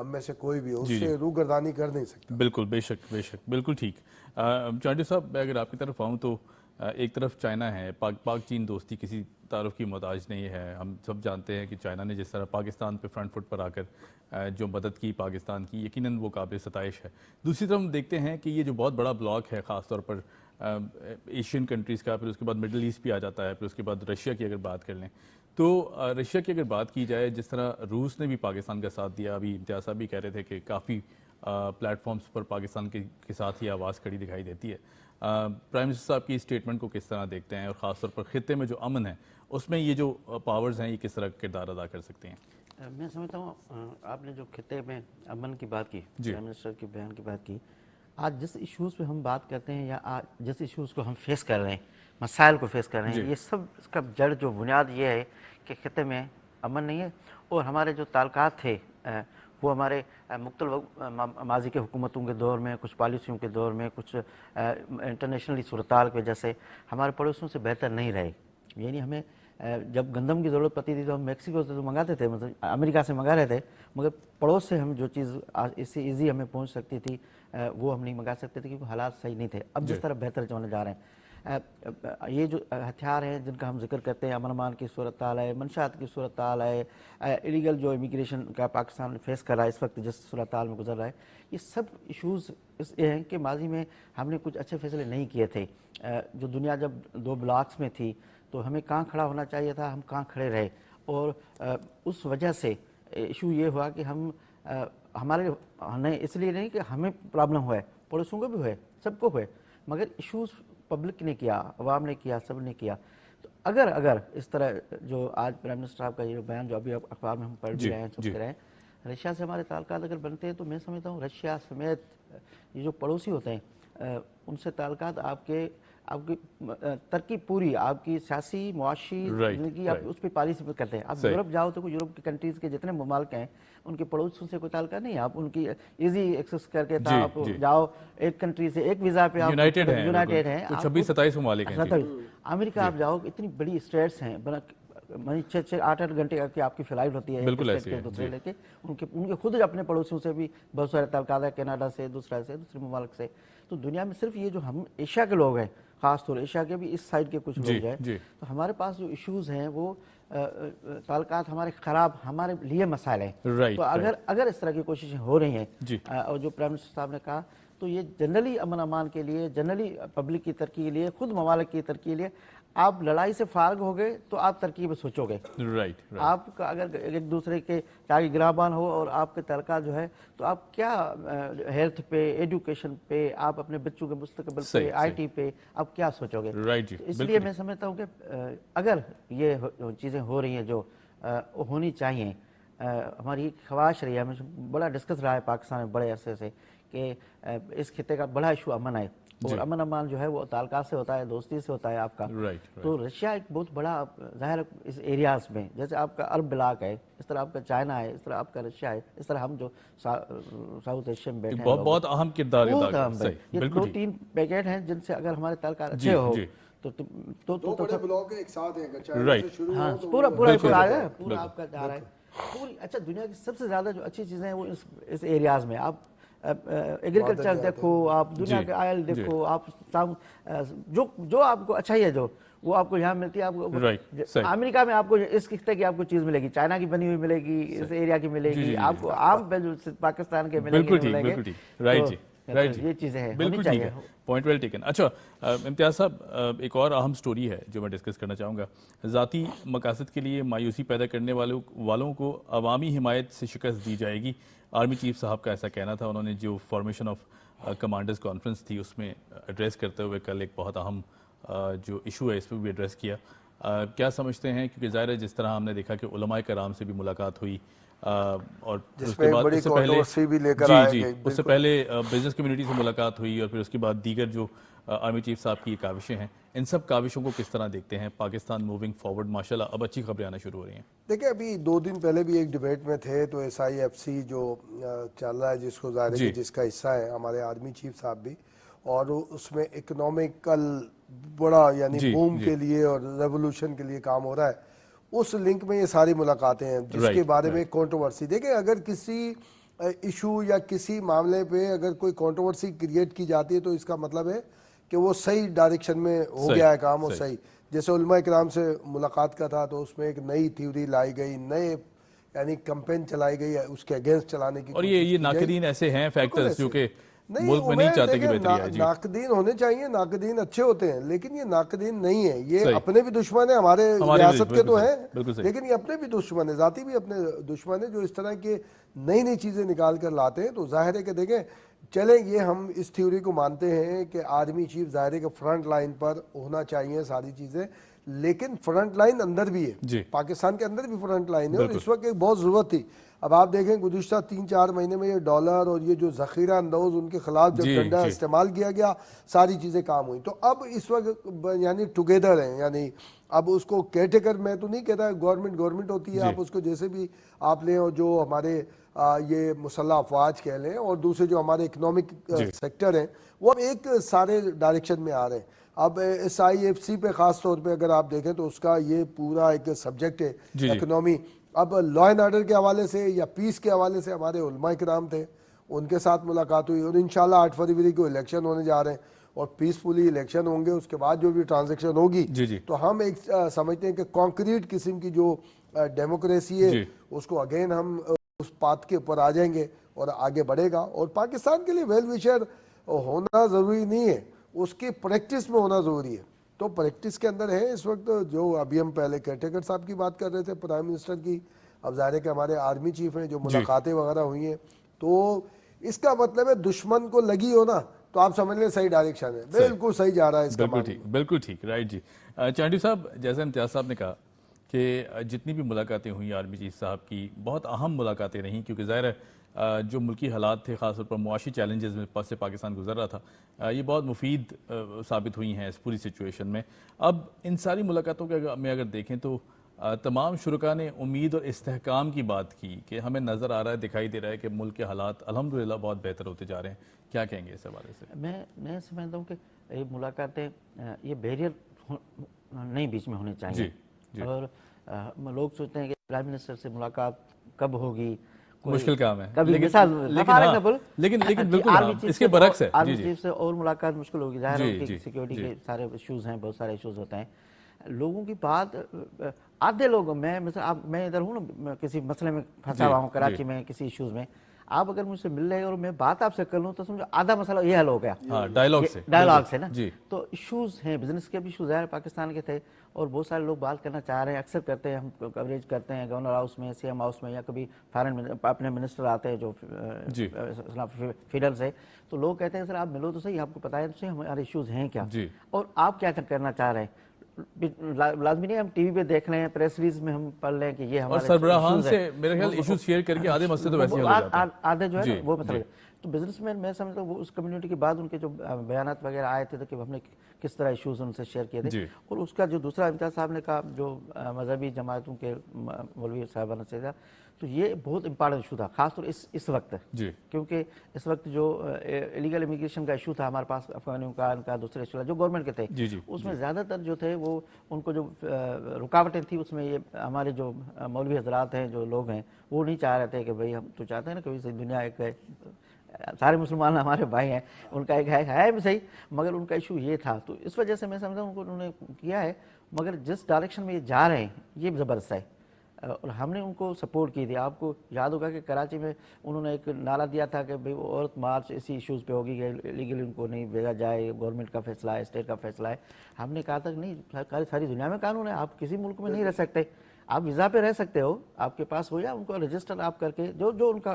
ہم میں سے کوئی بھی اس سے روگردانی کر نہیں سکتا. بالکل، بے شک بے شک، بالکل ٹھیک. چانٹی صاحب میں اگر آپ کی طرف آؤں تو ایک طرف چائنا ہے، پاک چین دوستی کسی تعارف کی محتاج نہیں ہے. ہم سب جانتے ہیں کہ چائنا نے جس طرح پاکستان پہ فرنٹ فٹ پر آ کر جو مدد کی پاکستان کی، یقیناً وہ قابل ستائش ہے. دوسری طرف ہم دیکھتے ہیں کہ یہ جو بہت بڑا بلاک ہے خاص طور پر ایشین کنٹریز کا، پھر اس کے بعد مڈل ایسٹ بھی آ جاتا ہے، پھر اس کے بعد رشیا کی اگر بات کر لیں تو رشیا کی اگر بات کی جائے، جس طرح روس نے بھی پاکستان کا ساتھ دیا، ابھی امتیاز صاحب بھی کہہ رہے تھے کہ کافی پلیٹ فارمز پر پاکستان کے ساتھ ہی آواز کھڑی دکھائی دیتی ہے. پرائم منسٹر صاحب کی اسٹیٹمنٹ کو کس طرح دیکھتے ہیں، اور خاص طور پر خطے میں جو امن ہے اس میں یہ جو پاورز ہیں یہ کس طرح کردار ادا کر سکتے ہیں؟ میں سمجھتا ہوں آپ نے جو خطے میں امن کی بات کی، پرائم منسٹر کے بیان کی بات کی، آج جس ایشوز پہ ہم بات کرتے ہیں یا آج جس ایشوز کو ہم فیس کر رہے ہیں، مسائل کو فیس کر رہے ہیں، یہ سب اس کا جڑ جو بنیاد یہ ہے کہ خطے میں امن نہیں ہے. اور ہمارے جو تعلقات تھے وہ ہمارے مختلف ماضی کے حکومتوں کے دور میں، کچھ پالیسیوں کے دور میں، کچھ انٹرنیشنلی صورتحال کی وجہ سے ہمارے پڑوسیوں سے بہتر نہیں رہے. یعنی ہمیں جب گندم کی ضرورت پڑتی تھی تو ہم میکسیکو سے تو منگاتے تھے، مطلب امریکہ سے منگا رہے تھے، مگر پڑوس سے ہم جو چیز اس سے ایزی ہمیں پہنچ سکتی تھی وہ ہم نہیں منگا سکتے تھے کیونکہ حالات صحیح نہیں تھے. اب جس طرح بہتر ہونے جا رہے ہیں، یہ جو ہتھیار ہیں جن کا ہم ذکر کرتے ہیں، امن امان کی صورتحال ہے، منشیات کی صورتحال ہے، ایلیگل جو امیگریشن کا پاکستان فیس کر رہا ہے اس وقت جس صورتحال میں گزر رہا ہے، یہ سب ایشوز اس یہ ہیں کہ ماضی میں ہم نے کچھ اچھے فیصلے نہیں کیے تھے. جو دنیا جب دو بلاکس میں تھی تو ہمیں کہاں کھڑا ہونا چاہیے تھا، ہم کہاں کھڑے رہے، اور اس وجہ سے ایشو یہ ہوا کہ ہمارے اس لیے نہیں کہ ہمیں پرابلم ہوا ہے، پڑوسیوں کو بھی ہوئے، سب کو ہوئے، مگر ایشوز پبلک نے کیا، عوام نے کیا، سب نے کیا. تو اگر اس طرح جو آج پرائم منسٹر صاحب کا یہ بیان جو ابھی اخبار میں ہم پڑھ بھی رہے ہیں، سنتے رہے ہیں، رشیا سے ہمارے تعلقات اگر بنتے ہیں تو میں سمجھتا ہوں رشیا سمیت یہ جو پڑوسی ہوتے ہیں ان سے تعلقات آپ کی ترقی پوری، آپ کی سیاسی معاشی زندگی آپ اس پہ پالیسی پہ کرتے ہیں. آپ یورپ جاؤ تو یورپ کی کنٹریز کے جتنے ممالک ہیں ان کے پڑوسیوں سے کوئی تعلقہ نہیں ہے، آپ ان کی ایزی ایکسس کر کے آپ جاؤ ایک کنٹری سے ایک ویزا پہ آپ یونائٹیڈ ہیں، 26-27 ممالک ہیں. امریکہ آپ جاؤ اتنی بڑی اسٹیٹس ہیں، 6-8 گھنٹے کی آپ کی فلائٹ ہوتی ہے ایک اسٹیٹ کے دوسرے لے کے. ان کے خود اپنے پڑوسیوں سے بھی بہت سارے تعلقات ہیں، کینیڈا سے، دوسرے ممالک سے. تو دنیا میں صرف یہ جو ہم ایشیا کے لوگ ہیں، خاص طور ایشیا کے بھی اس سائڈ کے کچھ لوگ ہیں، تو ہمارے پاس جو ایشوز ہیں وہ تعلقات ہمارے خراب ہمارے لیے مسائل ہیں. تو اگر اس طرح کی کوششیں ہو رہی ہیں اور جو پرائم منسٹر صاحب نے کہا تو یہ جنرلی امن امان کے لیے، جنرلی پبلک کی ترقی کے لیے، خود ممالک کی ترقی کے لیے. آپ لڑائی سے فارغ ہو گئے تو آپ ترقی پہ سوچو گے. آپ کا اگر ایک دوسرے کے چاہے گرابان ہو اور آپ کے تعلقات جو ہے تو آپ کیا ہیلتھ پہ، ایڈوکیشن پہ، آپ اپنے بچوں کے مستقبل پہ، آئی ٹی پہ آپ کیا سوچو گے. اس لیے میں سمجھتا ہوں کہ اگر یہ چیزیں ہو رہی ہیں جو ہونی چاہیے، ہماری ایک خواہش رہی ہے، ہمیں بڑا ڈسکس رہا ہے پاکستان میں بڑے عرصے سے کہ اس خطے کا بڑا ایشو امن ہے، اور امن امان جو ہے وہ تعلقات سے ہوتا ہے، دوستی سے ہوتا ہے آپ کا. تو رشیا ایک بہت بڑا ظاہر اس ایریاز میں، جیسے آپ کا عرب بلاک ہے، اس طرح آپ کا چائنا ہے، اس طرح آپ کا رشیا ہے، اس طرح ہم جو ساؤتھ ایشیا میں بیٹھے ہیں بہت اہم کردار ادا کرتے ہیں. یہ 2-3 پیکٹ ہیں جن سے اگر ہمارے تعلقات اچھے ہو تو بڑے بلاک ایک ساتھ ہیں، چائنا سے شروع ہو تو پورا آپ کا جا رہا ہے. پوری اچھا دنیا کی سب سے زیادہ جو اچھی چیزیں ہیں وہ اس ایریاز میں. آپ ایگریکلچر دیکھو، آپ دنیا کے آئل دیکھو، آپ جو آپ کو اچھا ہی ہے جو وہ آپ کو یہاں ملتی ہے. آپ کو امریکہ میں آپ کو اس خطے کی آپ کو چیز ملے گی، چائنا کی بنی ہوئی ملے گی، اس ایریا کی ملے گی، آپ کو عام پاکستان کے ملیں گے. یہ چیزیں ہیں، بالکل ٹھیک ہے، پوائنٹ ویل ٹیکن. اچھا امتیاز صاحب، ایک اور اہم سٹوری ہے جو میں ڈسکس کرنا چاہوں گا. ذاتی مقاصد کے لیے مایوسی پیدا کرنے والوں کو عوامی حمایت سے شکست دی جائے گی. آرمی چیف صاحب کا ایسا کہنا تھا. انہوں نے جو فارمیشن آف کمانڈرز کانفرنس تھی اس میں ایڈریس کرتے ہوئے کل ایک بہت اہم جو ایشو ہے اس پہ بھی ایڈریس کیا. کیا سمجھتے ہیں؟ کیونکہ ظاہر ہے جس طرح ہم نے دیکھا کہ علماء کرام سے بھی ملاقات ہوئی، اور اس کے بعد اس سے پہلے بزنس کمیونٹی سے ملاقات ہوئی، اور پھر اس کے بعد دیگر جو آرمی چیف صاحب کی کاوشیں ہیں، ان سب کاوشوں کو کس طرح دیکھتے ہیں؟ پاکستان موونگ فارورڈ، ماشاءاللہ اب اچھی خبریں آنا شروع ہو رہی ہیں. دیکھیں ابھی 2 دن پہلے بھی ایک ڈیبیٹ میں تھے تو SIFC جو چل رہا ہے، جس کو ظاہر ہے کہ جس کا حصہ ہے ہمارے آرمی چیف صاحب بھی، اور اس میں اکنامکل بڑا یعنی بوم کے لیے اور ریولوشن کے لیے کام ہو رہا ہے. اس لنک میں یہ ساری ملاقاتیں ہیں جس کے بارے میں کنٹروورسی. دیکھیں اگر کسی ایشو یا کسی معاملے پہ اگر کوئی کنٹروورسی کریٹ کی جاتی ہے تو اس کا مطلب ہے کہ وہ صحیح ڈائریکشن میں ہو گیا ہے کام، وہ صحیح. جیسے علماء اکرام سے ملاقات کا تھا تو اس میں ایک نئی تھیوری لائی گئی، نئے یعنی کمپین چلائی گئی اس کے اگینسٹ چلانے کی. اور یہ ناقدین ایسے ہیں فیکٹرز جو کہ ملک میں نہیں چاہتے کہ بہتری آئے. ناقدین ہونے چاہیے، ناقدین اچھے ہوتے ہیں، لیکن یہ ناقدین نہیں ہیں، یہ اپنے بھی دشمن ہیں، ہمارے ریاست کے تو ہیں، لیکن یہ اپنے بھی دشمن ہیں، ذاتی بھی اپنے دشمن ہیں جو اس طرح کے نئی نئی چیزیں نکال کر لاتے ہیں. تو ظاہر ہے کہ دیکھیں چلیں یہ ہم اس تھیوری کو مانتے ہیں کہ آرمی چیف ظاہر ہے کہ فرنٹ لائن پر ہونا چاہیے ساری چیزیں، لیکن فرنٹ لائن اندر بھی ہے، پاکستان کے اندر بھی فرنٹ لائن ہے، اور اس وقت ایک بہت ضرورت تھی. اب آپ دیکھیں گزشتہ 3-4 مہینے میں یہ ڈالر اور یہ جو ذخیرہ اندوز ان کے خلاف جب ڈنڈا استعمال کیا گیا ساری چیزیں کام ہوئی. تو اب اس وقت یعنی ٹوگیدر ہیں، یعنی اب اس کو کیئر ٹیکر میں تو نہیں کہتا، گورنمنٹ ہوتی ہے، آپ اس کو جیسے بھی آپ لیں، اور جو ہمارے یہ مسلح افواج کہہ لیں اور دوسرے جو ہمارے اکنامک سیکٹر ہیں وہ اب ایک سارے ڈائریکشن میں آ رہے ہیں. اب SIFC پہ خاص طور پہ اگر آپ دیکھیں تو اس کا یہ پورا ایک سبجیکٹ ہے اکنامی. اب لا اینڈ آرڈر کے حوالے سے یا پیس کے حوالے سے ہمارے علماء کرام تھے، ان کے ساتھ ملاقات ہوئی، اور انشاءاللہ 8 فروری کو الیکشن ہونے جا رہے ہیں اور پیسفلی الیکشن ہوں گے. اس کے بعد جو بھی ٹرانزیکشن ہوگی تو ہم ایک سمجھتے ہیں کہ کانکریٹ قسم کی جو ڈیموکریسی ہے اس کو اگین ہم اس پاتھ کے اوپر آ جائیں گے اور آگے بڑھے گا. اور پاکستان کے لیے ویل وشر ہونا ضروری نہیں ہے، اس کی پریکٹس میں ہونا ضروری ہے. تو پریکٹس کے اندر ہے اس وقت جو ابھی ہم پہلے کیئرٹیکر صاحب کی بات کر رہے تھے، پرائم منسٹر کی، اب ظاہر ہے کہ ہمارے آرمی چیف ہیں جو ملاقاتیں وغیرہ ہوئی ہیں. تو اس کا مطلب ہے دشمن کو لگی ہو نا تو آپ سمجھ لیں صحیح ڈائریکشن ہے، بالکل صحیح جا رہا ہے اس کا. بالکل ٹھیک، رائٹ جی. چانڈی صاحب، جیسے امتیاز صاحب نے کہا کہ جتنی بھی ملاقاتیں ہوئیں آرمی چیف صاحب کی بہت اہم ملاقاتیں رہیں، کیونکہ ظاہر ہے جو ملکی حالات تھے، خاص طور پر معاشی چیلنجز میں سے پاکستان گزر رہا تھا، یہ بہت مفید ثابت ہوئی ہیں اس پوری سچویشن میں. اب ان ساری ملاقاتوں میں اگر دیکھیں تو تمام شرکاء نے امید اور استحکام کی بات کی کہ ہمیں نظر آ رہا ہے، دکھائی دے رہا ہے کہ ملک کے حالات الحمدللہ بہت بہتر ہوتے جا رہے ہیں. کیا کہیں گے اس حوالے سے؟ میں سمجھتا ہوں کہ یہ ملاقاتیں یہ بیریئر نہیں بیچ میں ہونی چاہیے. اور لوگ سوچتے ہیں کہ پرائم منسٹر سے ملاقات کب ہوگی، مشکل کام ہے، لیکن بالکل اس کے برعکس ہے. آرمی چیف سے اور ملاقات مشکل ہوگی، ظاہر ہے کہ سیکیورٹی کے سارے ایشوز ہیں، بہت سارے ایشوز ہوتے ہیں. لوگوں کی بات آدھے لوگ، میں ادھر ہوں نا، کسی مسئلے میں پھنسا ہوا ہوں کراچی میں کسی ایشوز میں، آپ اگر مجھ سے مل رہے اور میں بات آپ سے کر لوں تو سمجھو آدھا مسئلہ یہ حل ہو گیا ڈائلاگ سے نا. تو ایشوز ہیں، بزنس کے بھی ایشوز پاکستان کے تھے اور بہت سارے لوگ بات کرنا چاہ رہے ہیں. اکثر کرتے ہیں، ہم کوریج کرتے ہیں گورنر ہاؤس میں، CM ہاؤس میں، یا کبھی فارن اپنے منسٹر آتے ہیں جو فیڈرل سے، تو لوگ کہتے ہیں سر آپ ملو تو صحیح، آپ کو بتائیں تو صحیح ہمارے ایشوز ہیں کیا اور آپ کیا کرنا چاہ رہے ہیں. لازمی نہیں ہم ٹی وی پہ دیکھ لیں، پریس ریلیز میں ہم پڑھ لیں کہ یہ ہمارے سربراہان سے میرے خیال ایشوز شیئر کر کے آدھے مسئلے تو ویسے ہی ہو جاتے ہیں، آدھے جو ہے وہ مسئلہ. تو بزنس مین میں سمجھتا ہوں وہ اس کمیونٹی کے بعد ان کے جو بیانات وغیرہ آئے تھے کہ ہم نے کس طرح ایشوز ان سے شیئر کیے تھے. اور اس کا جو دوسرا امتیاز صاحب نے کہا جو مذہبی جماعتوں کے مولوی صاحبان سے تھا، تو یہ بہت امپارٹنٹ ایشو تھا خاص طور اس وقت، کیونکہ اس وقت جو الیگل امیگریشن کا ایشو تھا ہمارے پاس، افغانیوں کا، ان کا دوسرے ایشو جو گورنمنٹ کے تھے، اس میں زیادہ تر جو تھے وہ ان کو جو رکاوٹیں تھیں اس میں یہ ہمارے جو مولوی حضرات ہیں، جو لوگ ہیں، وہ نہیں چاہ رہے تھے کہ بھئی ہم تو چاہتے ہیں نا کہ دنیا ایک سارے مسلمان ہمارے بھائی ہیں، ان کا ایک ہے بھی صحیح، مگر ان کا ایشو یہ تھا. تو اس وجہ سے میں سمجھتا ہوں انہوں نے کیا ہے، مگر جس ڈائریکشن میں یہ جا رہے ہیں یہ زبردست ہے اور ہم نے ان کو سپورٹ کی تھی. آپ کو یاد ہوگا کہ کراچی میں انہوں نے ایک نعرہ دیا تھا کہ بھئی عورت مارچ اسی ایشوز پہ ہوگی کہ لیگلی ان کو نہیں بھیجا جائے، گورنمنٹ کا فیصلہ ہے، اسٹیٹ کا فیصلہ ہے. ہم نے کہا تھا کہ نہیں، ساری دنیا میں قانون ہے، آپ کسی ملک میں نہیں رہ سکتے، آپ ویزا پہ رہ سکتے ہو، آپ کے پاس ہو، یا ان کو رجسٹر آپ کر کے جو ان کا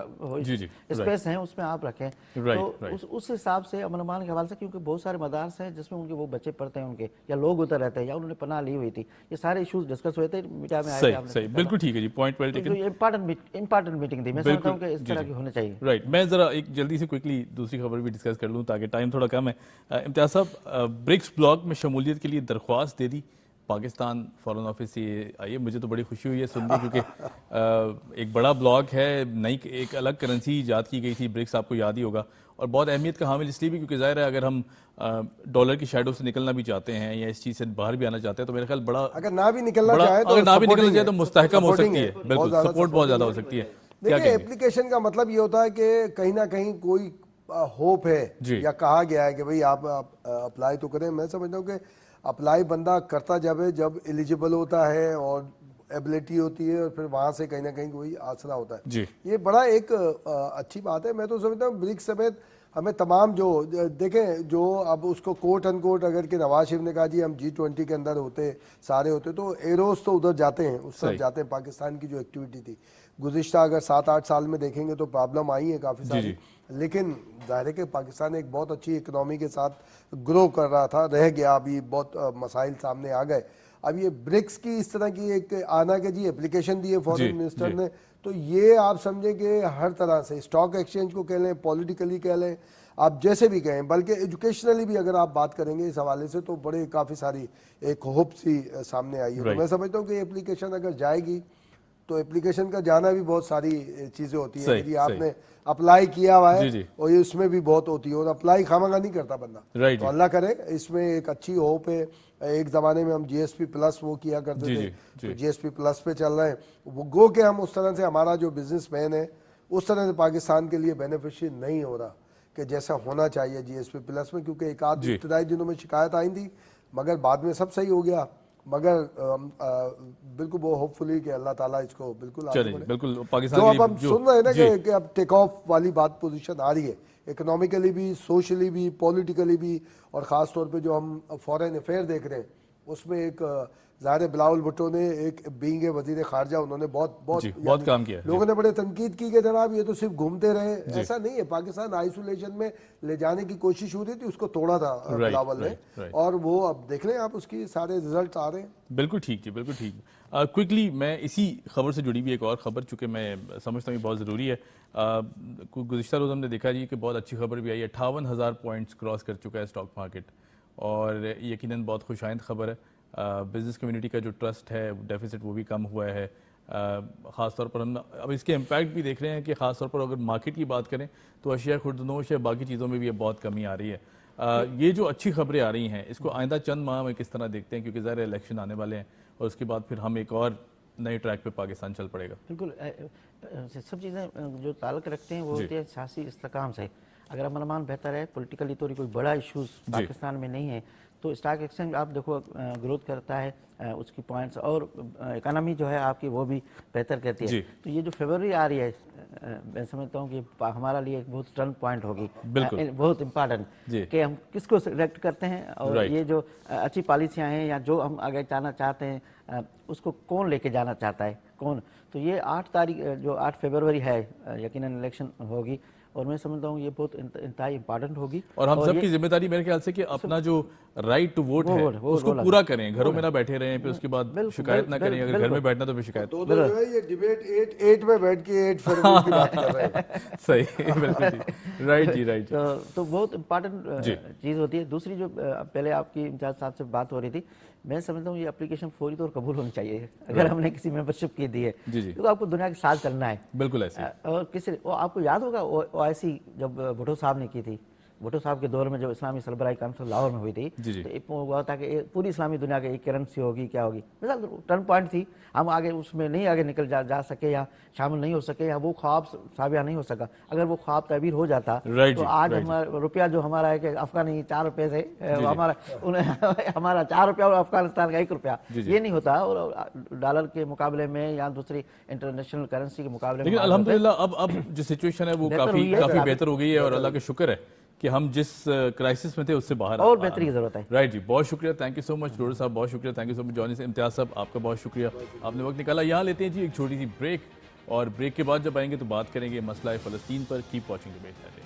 اسپیس ہیں اس میں آپ رکھیں. تو اس حساب سے امن امان کے حوالے سے، کیونکہ بہت سارے مدارس ہیں جس میں ان کے وہ بچے پڑھتے ہیں، ان کے یا لوگ ادھر رہتے ہیں یا انہوں نے پناہ لی ہوئی تھی، یہ سارے ایشوز ڈسکس ہوئے تھے میڈیا میں آئے تھے. صحیح، بالکل ٹھیک ہے جی، point well taken. Important meeting تھی، میں سمجھتا ہوں کہ اس طرح کی ہونے چاہیے. رائٹ، میں ذرا ایک جلدی سے کوئکلی دوسری خبر بھی ڈسکس کر لوں تاکہ ٹائم تھوڑا کم ہے. امتیاز صاحب، برکس بلاک میں شمولیت کے لیے درخواست دے دی پاکستان فارن آفس سے آئی ہے. مجھے تو بڑی خوشی ہوئی ہے سن کے، کیونکہ ایک بڑا بلاک ہے، نئی ایک الگ کرنسی ایجاد کی گئی تھی برکس، آپ کو یاد ہی ہوگا، اور بہت اہمیت کا حامل اس لیے بھی کیونکہ ظاہر ہے اگر ہم ڈالر کی شیڈو سے نکلنا بھی چاہتے ہیں یا اس چیز سے باہر بھی آنا چاہتے ہیں تو میرے خیال بڑا، اگر نہ بھی نکلنا چاہے تو مستحکم ہو سکتی ہے. بالکل، سپورٹ بہت زیادہ ہو سکتی ہے. دیکھیں اپلیکیشن کا مطلب یہ ہوتا ہے کہ کہیں نہ کہیں کوئی ہوپ ہے یا کہا گیا ہے کہ بھئی آپ اپلائی تو کریں. میں سمجھتا ہوں کہ اپلائی بندہ کرتا جب ایلیجیبل ہوتا ہے اور ایبلٹی ہوتی ہے اور پھر وہاں سے کہیں نہ کہیں کوئی آسرا ہوتا ہے. یہ بڑا ایک اچھی بات ہے. میں تو سمجھتا ہوں برکس سمیت ہمیں تمام جو دیکھیں جو اب اس کو کوٹ ان کوٹ اگر کہ نواز شریف نے کہا جی ہم G20 کے اندر ہوتے سارے ہوتے تو ایروز تو ادھر جاتے ہیں, اس طرف جاتے ہیں. پاکستان کی جو ایکٹیویٹی تھی گزشتہ اگر 7-8 سال میں دیکھیں گے تو پرابلم آئی ہے کافی ساری, لیکن ظاہر ہے کہ پاکستان ایک بہت اچھی اکنامی کے ساتھ گرو کر رہا تھا, رہ گیا, ابھی بہت مسائل سامنے آ گئے. اب یہ برکس کی اس طرح کی ایک آنا کہ جی اپلیکیشن دی ہے فارن منسٹر نے, تو یہ آپ سمجھیں کہ ہر طرح سے اسٹاک ایکسچینج کو کہہ لیں, پولیٹیکلی کہہ لیں, آپ جیسے بھی کہیں, بلکہ ایجوکیشنلی بھی اگر آپ بات کریں گے اس حوالے سے تو بڑے کافی ساری ایک ہوپ سی سامنے آئی ہے. تو میں سمجھتا ہوں کہ اپلیکیشن اگر جائے گی تو اپلیکیشن کا جانا بھی بہت ساری چیزیں ہوتی ہیں کہ آپ نے اپلائی کیا ہوا ہے اور یہ اس میں بھی بہت ہوتی ہے, اور اپلائی خامخواہ نہیں کرتا بندہ, تو اللہ کرے اس میں ایک اچھی ہوپ ہے. ایک زمانے میں ہم GSP پلس وہ کیا کرتے تھے, تو GSP پلس پہ چل رہے ہیں, وہ گو کہ ہم اس طرح سے ہمارا جو بزنس مین ہے اس طرح سے پاکستان کے لیے بینیفیشری نہیں ہو رہا کہ جیسا ہونا چاہیے GSP پلس میں, کیونکہ ایک آدھ ابتدائی دنوں میں شکایت آئی تھی مگر بعد میں سب صحیح ہو گیا. مگر بالکل وہ ہوپ فلی کہ اللہ تعالیٰ اس کو بالکل آگے بڑھے. جو اب ہم سن رہے ہیں نا کہ اب ٹیک آف والی بات پوزیشن آ رہی ہے, اکنامیکلی بھی, سوشلی بھی, پولیٹیکلی بھی, اور خاص طور پہ جو ہم فورن افیئر دیکھ رہے ہیں اس میں ایک ظاہر بلاول بھٹو نے ایک بینگ وزیر خارجہ انہوں نے بہت کام کیا. لوگوں نے بڑے تنقید کی کہ جناب یہ تو صرف گھومتے رہے, ایسا نہیں ہے. پاکستان آئسولیشن میں لے جانے کی کوشش ہو رہی تھی, اس کو توڑا تھا بلاول نے, اور وہ اب دیکھ لیں آپ اس کی سارے رزلٹ آ رہے ہیں. بالکل ٹھیک جی, بالکل ٹھیک. کوئکلی میں اسی خبر سے جڑی ہوئی ایک اور خبر, چونکہ میں سمجھتا ہوں یہ بہت ضروری ہے. گزشتہ روز ہم نے دیکھا جی کہ بہت اچھی خبر بھی آئی ہے, 58,000 پوائنٹس کراس کر چکا ہے اسٹاک مارکیٹ, اور یقیناً بہت خوش آئند خبر ہے. بزنس کمیونٹی کا جو ٹرسٹ ہے ڈیفیسٹ وہ بھی کم ہوا ہے. خاص طور پر ہم اب اس کے امپیکٹ بھی دیکھ رہے ہیں کہ خاص طور پر اگر مارکیٹ کی بات کریں تو اشیاء خوردنوش یا باقی چیزوں میں بھی بہت کمی آ رہی ہے. یہ جو اچھی خبریں آ رہی ہیں اس کو آئندہ چند ماہ میں کس طرح دیکھتے ہیں, کیونکہ ظاہر الیکشن آنے والے ہیں اور اس کے بعد پھر ہم ایک اور نئے ٹریک پہ پاکستان چل پڑے گا. بالکل سب چیزیں جو تعلق رکھتے ہیں وہ ہوتی ہے سیاسی استحکام سے. اگر امن امان بہتر ہے, پولیٹیکلی تو کوئی بڑا ایشوز پاکستان میں نہیں ہے, تو اسٹاک ایکسچینج آپ دیکھو گروتھ کرتا ہے, اس کی پوائنٹس, اور اکانومی جو ہے آپ کی وہ بھی بہتر کرتی ہے. تو یہ جو فیبرری آ رہی ہے میں سمجھتا ہوں کہ ہمارا لیے ایک بہت ٹرن پوائنٹ ہوگی, بہت امپارٹنٹ کہ ہم کس کو سلیکٹ کرتے ہیں, اور یہ جو اچھی پالیسیاں ہیں یا جو ہم آگے جانا چاہتے ہیں اس کو کون لے کے جانا چاہتا ہے کون. تو یہ 8 فیبروری ہے یقیناً الیکشن ہوگی, اور میں سمجھتا ہوں یہ بہت انتہائی امپارٹنٹ ہوگی. اور ہم سب کی ذمہ داری میرے خیال سے کہ اپنا جو رائٹ ٹو ووٹ ہے اس کو پورا کریں, گھروں میں نہ بیٹھے رہیں, پھر اس کے بعد شکایت نہ کریں, اگر گھر میں بیٹھنا تو پھر شکایت. تو جو ہے یہ ڈیبیٹ 8 میں بیٹھ کے 8 فروری کی بات کر رہے ہیں. صحیح, بالکل جی, رائٹ جی, رائٹ. تو بہت امپارٹنٹ چیز ہوتی ہے. دوسری جو پہلے آپ کی امتیاز صاحب سے بات ہو رہی تھی, میں سمجھتا ہوں یہ اپلیکیشن فوری طور قبول ہونی چاہیے اگر ہم نے کسی ممبرشپ کی دی ہے, تو آپ کو دنیا کے ساتھ چلنا ہے. بالکل ایسے. اور آپ کو یاد ہوگا OIC جب بھٹو صاحب نے کی تھی, بھٹو صاحب کے دور میں جو اسلامی سربراہی کانفرنس لاہور میں ہوئی تھی, تو ہوا تھا کہ پوری اسلامی دنیا کے ایک کرنسی ہوگی, کیا ہوگی, مثال ٹرن پوائنٹ تھی. ہم آگے اس میں نہیں آگے نکل جا سکے یا شامل نہیں ہو سکے, یا وہ خواب سابیہ نہیں ہو سکا. اگر وہ خواب تعبیر ہو جاتا تو آج ہمارا روپیہ جو ہمارا ہے کہ افغانی 4 روپے سے ہمارا 4 روپیہ اور افغانستان کا 1 روپیہ, یہ نہیں ہوتا. اور ڈالر کے مقابلے میں یا دوسری انٹرنیشنل کرنسی کے مقابلے میں لیکن الحمدللہ اب جو سچویشن ہے وہ کافی بہتر ہو گئی ہے, اور اللہ کا شکر ہے کہ ہم جس کرائسس میں تھے اس سے باہر اور بہتری کی ضرورت ہے. رائٹ جی, بہت شکریہ, تھینک یو سو مچ ڈوڈر صاحب, بہت شکریہ, تھینک یو سو مچ جونی سے. امتیاز صاحب آپ کا بہت شکریہ, آپ نے وقت نکالا. یہاں لیتے ہیں جی ایک چھوٹی سی بریک, اور بریک کے بعد جب آئیں گے تو بات کریں گے مسئلہ فلسطین پر. Keep watching debate.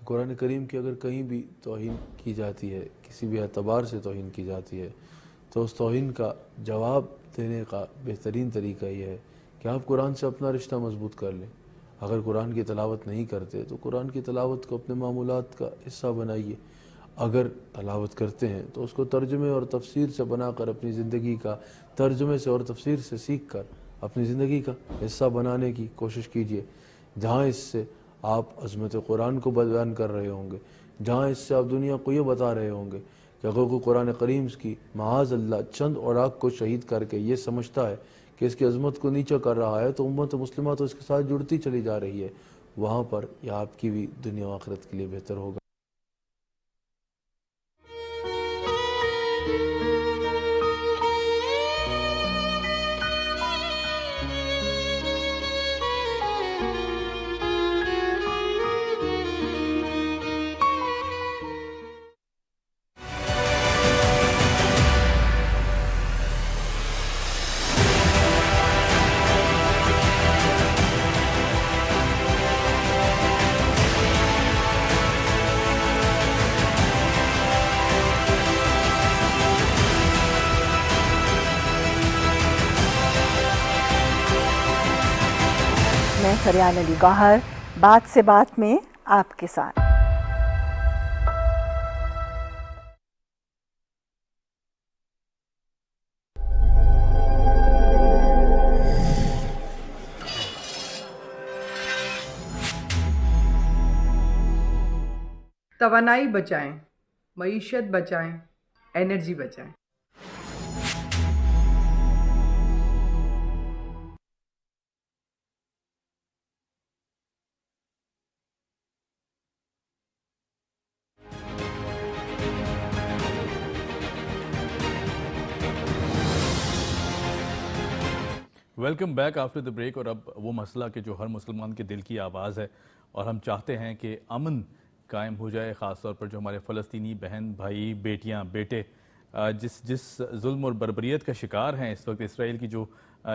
قرآن کریم کی اگر کہیں بھی توہین کی جاتی ہے, کسی بھی اعتبار سے توہین کی جاتی ہے, تو اس توہین کا جواب دینے کا بہترین طریقہ یہ ہے کہ آپ قرآن سے اپنا رشتہ مضبوط کر لیں. اگر قرآن کی تلاوت نہیں کرتے تو قرآن کی تلاوت کو اپنے معمولات کا حصہ بنائیے. اگر تلاوت کرتے ہیں تو اس کو ترجمے اور تفسیر سے بنا کر اپنی زندگی کا ترجمے سے اور تفسیر سے سیکھ کر اپنی زندگی کا حصہ بنانے کی کوشش کیجئے، جہاں اس سے آپ عظمت قرآن کو بیان کر رہے ہوں گے، جہاں اس سے آپ دنیا کو یہ بتا رہے ہوں گے کہ اگر کوئی قرآن کریم کی معاذ اللہ چند اوراق کو شہید کر کے یہ سمجھتا ہے کہ اس کی عظمت کو نیچا کر رہا ہے تو امت مسلمہ تو اس کے ساتھ جڑتی چلی جا رہی ہے، وہاں پر یہ آپ کی بھی دنیا و آخرت کے لیے بہتر ہوگا۔ میں فریال علی گوہر، بات سے بات میں آپ کے ساتھ۔ توانائی بچائیں، معیشت بچائیں، انرجی بچائیں۔ Welcome back after the break. اور اب وہ مسئلہ کہ جو ہر مسلمان کے دل کی آواز ہے اور ہم چاہتے ہیں کہ امن قائم ہو جائے، خاص طور پر جو ہمارے فلسطینی بہن بھائی بیٹیاں بیٹے جس ظلم اور بربریت کا شکار ہیں اس وقت، اسرائیل کی جو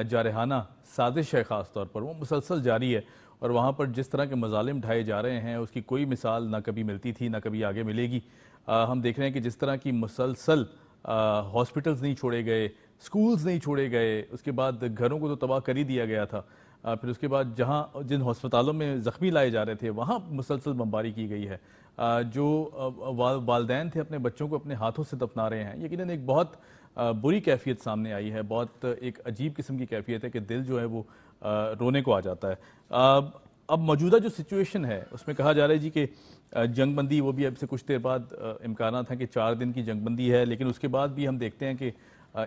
جارحانہ سازش ہے خاص طور پر وہ مسلسل جاری ہے، اور وہاں پر جس طرح کے مظالم ڈھائے جا رہے ہیں اس کی کوئی مثال نہ کبھی ملتی تھی نہ کبھی آگے ملے گی۔ ہم دیکھ رہے ہیں کہ جس طرح کی مسلسل ہاسپٹلز نہیں چھوڑے گئے، سکولز نہیں چھوڑے گئے، اس کے بعد گھروں کو تو تباہ کر ہی دیا گیا تھا، پھر اس کے بعد جن ہسپتالوں میں زخمی لائے جا رہے تھے وہاں مسلسل بمباری کی گئی ہے، جو والدین تھے اپنے بچوں کو اپنے ہاتھوں سے دفنا رہے ہیں۔ یقیناً ایک بہت بری کیفیت سامنے آئی ہے، بہت ایک عجیب قسم کی کیفیت ہے کہ دل جو ہے وہ رونے کو آ جاتا ہے۔ اب موجودہ جو سچویشن ہے اس میں کہا جا رہا ہے جی کہ جنگ بندی، وہ بھی اب سے کچھ دیر بعد امکانات ہیں کہ 4 دن کی جنگ بندی ہے، لیکن اس کے بعد بھی ہم دیکھتے ہیں کہ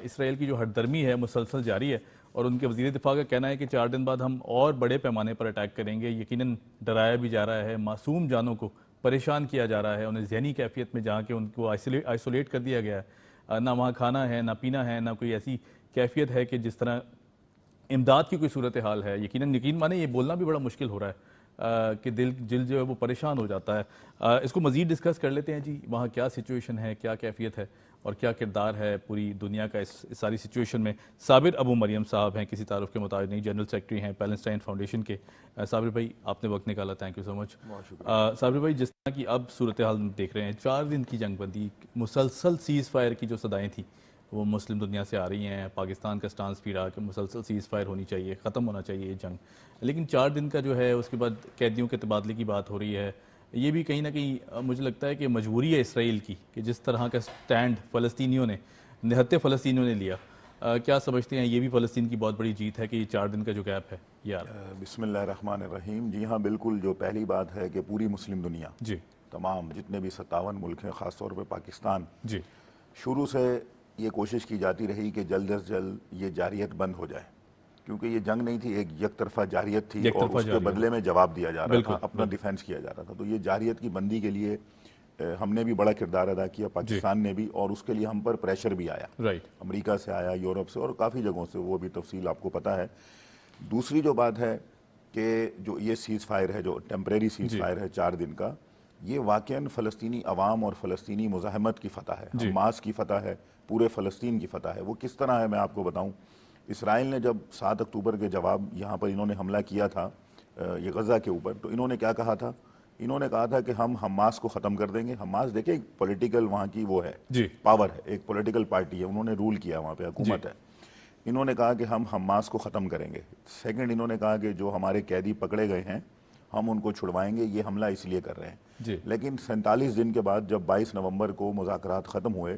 اسرائیل کی جو ہٹ درمی ہے مسلسل جاری ہے، اور ان کے وزیر دفاع کا کہنا ہے کہ 4 دن بعد ہم اور بڑے پیمانے پر اٹیک کریں گے۔ یقیناً ڈرایا بھی جا رہا ہے، معصوم جانوں کو پریشان کیا جا رہا ہے، انہیں ذہنی کیفیت میں جہاں کہ ان کو آئسولیٹ کر دیا گیا ہے، نہ وہاں کھانا ہے نہ پینا ہے، نہ کوئی ایسی کیفیت ہے کہ جس طرح امداد کی کوئی صورتحال ہے۔ یقین مانے یہ بولنا بھی بڑا مشکل ہو رہا ہے کہ دل جو ہے وہ پریشان ہو جاتا ہے۔ اس کو مزید ڈسکس کر لیتے ہیں جی، وہاں کیا سچویشن ہے، کیا کیفیت ہے اور کیا کردار ہے پوری دنیا کا اس ساری سچویشن میں۔ صابر ابو مریم صاحب ہیں، کسی تعارف کے مطابق نہیں، جنرل سیکرٹری ہیں پیلسٹائن فاؤنڈیشن کے۔ صابر بھائی آپ نے وقت نکالا، تھینک یو سو مچ۔ صابر بھائی جس طرح کی اب صورتحال دیکھ رہے ہیں، 4 دن کی جنگ بندی، مسلسل سیز فائر کی جو صدائیں تھیں وہ مسلم دنیا سے آ رہی ہیں، پاکستان کا سٹانس بھی رہا کہ مسلسل سیز فائر ہونی چاہیے، ختم ہونا چاہیے یہ جنگ، لیکن 4 دن کا جو ہے اس کے بعد قیدیوں کے تبادلے کی بات ہو رہی ہے۔ یہ بھی کہیں نہ کہیں مجھے لگتا ہے کہ مجبوری ہے اسرائیل کی کہ جس طرح کا سٹینڈ فلسطینیوں نے، نہتے فلسطینیوں نے لیا، کیا سمجھتے ہیں یہ بھی فلسطین کی بہت بڑی جیت ہے کہ یہ 4 دن کا جو گیپ ہے یار؟ بسم اللہ الرحمن الرحیم۔ جی ہاں بالکل، جو پہلی بات ہے کہ پوری مسلم دنیا، جی تمام جتنے بھی 57 ملک ہیں، خاص طور پہ پاکستان، جی شروع سے یہ کوشش کی جاتی رہی کہ جلد از جلد یہ جاریت بند ہو جائے، کیونکہ یہ جنگ نہیں تھی، ایک یک طرفہ جاریت تھی اور اس کے بدلے میں جواب دیا جا رہا تھا، اپنا ڈیفینس کیا جا رہا تھا۔ تو یہ جاریت کی بندی کے لیے ہم نے بھی بڑا کردار ادا کیا، پاکستان نے بھی، اور اس کے لیے ہم پر پریشر بھی آیا، امریکہ سے آیا، یورپ سے اور کافی جگہوں سے، وہ بھی تفصیل آپ کو پتہ ہے۔ دوسری جو بات ہے کہ جو یہ سیز فائر ہے، جو ٹیمپریری سیز فائر ہے 4 دن کا، یہ واقعاً فلسطینی عوام اور فلسطینی مزاحمت کی فتح ہے، حماس کی فتح ہے، پورے فلسطین کی فتح ہے۔ وہ کس طرح ہے میں آپ کو بتاؤں۔ اسرائیل نے جب 7 اکتوبر کے جواب یہاں پر انہوں نے حملہ کیا تھا یہ غزہ کے اوپر، تو انہوں نے کیا کہا تھا؟ انہوں نے کہا تھا کہ ہم حماس کو ختم کر دیں گے۔ حماس دیکھیں ایک پولیٹیکل وہاں کی وہ ہے، پاور ہے، ایک پولیٹیکل پارٹی ہے، انہوں نے رول کیا وہاں پہ، حکومت ہے۔ انہوں نے کہا کہ ہم حماس کو ختم کریں گے۔ سیکنڈ انہوں نے کہا کہ جو ہمارے قیدی پکڑے گئے ہیں ہم ان کو چھڑوائیں گے، یہ حملہ اس لیے کر رہے ہیں۔ لیکن 47 دن کے بعد جب 22 نومبر کو مذاکرات ختم ہوئے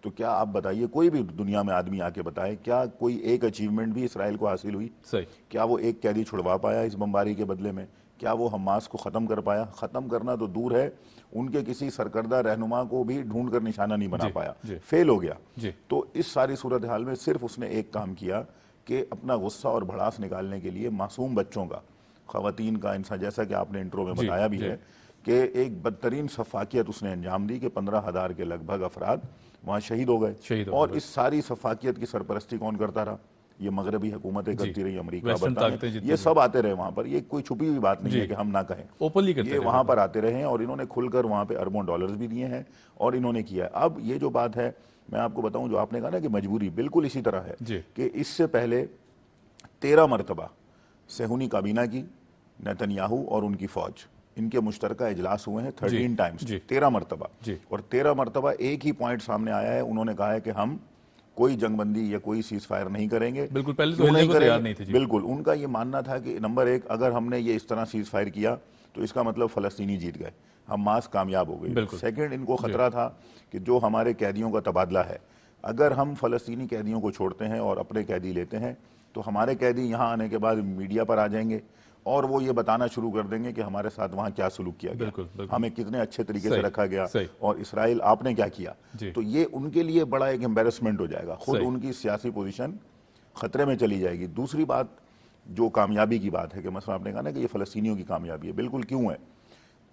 تو کیا آپ بتائیے، کوئی بھی دنیا میں آدمی آ کے بتائے کیا کوئی ایک اچیومنٹ بھی اسرائیل کو حاصل ہوئی؟ کیا وہ ایک قیدی چھڑوا پایا اس بمباری کے بدلے میں؟ کیا وہ حماس کو ختم کر پایا؟ ختم کرنا تو دور ہے، ان کے کسی سرکردہ رہنما کو بھی ڈھونڈ کر نشانہ نہیں بنا پایا، فیل ہو گیا۔ تو اس ساری صورتحال میں صرف اس نے ایک کام کیا کہ اپنا غصہ اور بھڑاس نکالنے کے لیے معصوم بچوں کا، خواتین کا، انسان، جیسا کہ آپ نے انٹرو میں بتایا بھی ہے کہ ایک بدترین سفاکیت اس نے انجام دی کہ 15,000 کے لگ بھگ افراد وہاں شہید ہو گئے، اور اس ساری سفاکیت کی سرپرستی کون کرتا رہا؟ یہ مغربی حکومتیں کرتی رہی، امریکہ، برطانیہ، یہ سب آتے رہے وہاں پر، یہ کوئی چھپی ہوئی بات نہیں ہے کہ ہم نہ کہیں، یہ وہاں پر آتے رہے ہیں اور انہوں نے کھل کر وہاں پہ اربوں ڈالرز بھی دیے ہیں اور انہوں نے کیا ہے۔ اب یہ جو بات ہے میں آپ کو بتاؤں، جو آپ نے کہا نا کہ مجبوری، بالکل اسی طرح ہے کہ اس سے پہلے 13 مرتبہ صہیونی کابینہ کی، نیتنیاہو اور ان کی فوج، ان کے مشترکہ اجلاس ہوئے ہیں 13 ٹائمز، 13 مرتبہ، اور 13 مرتبہ ایک ہی پوائنٹ سامنے آیا ہے، انہوں نے کہا ہے کہ ہم کوئی جنگ بندی یا کوئی سیز فائر نہیں کریں گے۔ بالکل، پہلے تو نہیں تیار نہیں تھے۔ بالکل، ان کا یہ ماننا تھا کہ نمبر ایک، اگر ہم نے یہ اس طرح سیز فائر کیا تو اس کا مطلب فلسطینی جیت گئے، حماس کامیاب ہو گئی۔ سیکنڈ، ان کو خطرہ تھا کہ جو ہمارے قیدیوں کا تبادلہ ہے، اگر ہم فلسطینی قیدیوں کو چھوڑتے ہیں اور اپنے قیدی لیتے ہیں تو ہمارے قیدی یہاں آنے کے بعد میڈیا پر آ جائیں گے اور وہ یہ بتانا شروع کر دیں گے کہ ہمارے ساتھ وہاں کیا سلوک کیا گیا، ہمیں کتنے اچھے طریقے سے رکھا گیا، اور اسرائیل آپ نے کیا کیا۔ تو یہ ان کے لیے بڑا ایک امبیرسمنٹ ہو جائے گا، خود ان کی سیاسی پوزیشن خطرے میں چلی جائے گی۔ دوسری بات جو کامیابی کی بات ہے کہ مثلا آپ نے کہا نا کہ یہ فلسطینیوں کی کامیابی ہے، بالکل کیوں ہے؟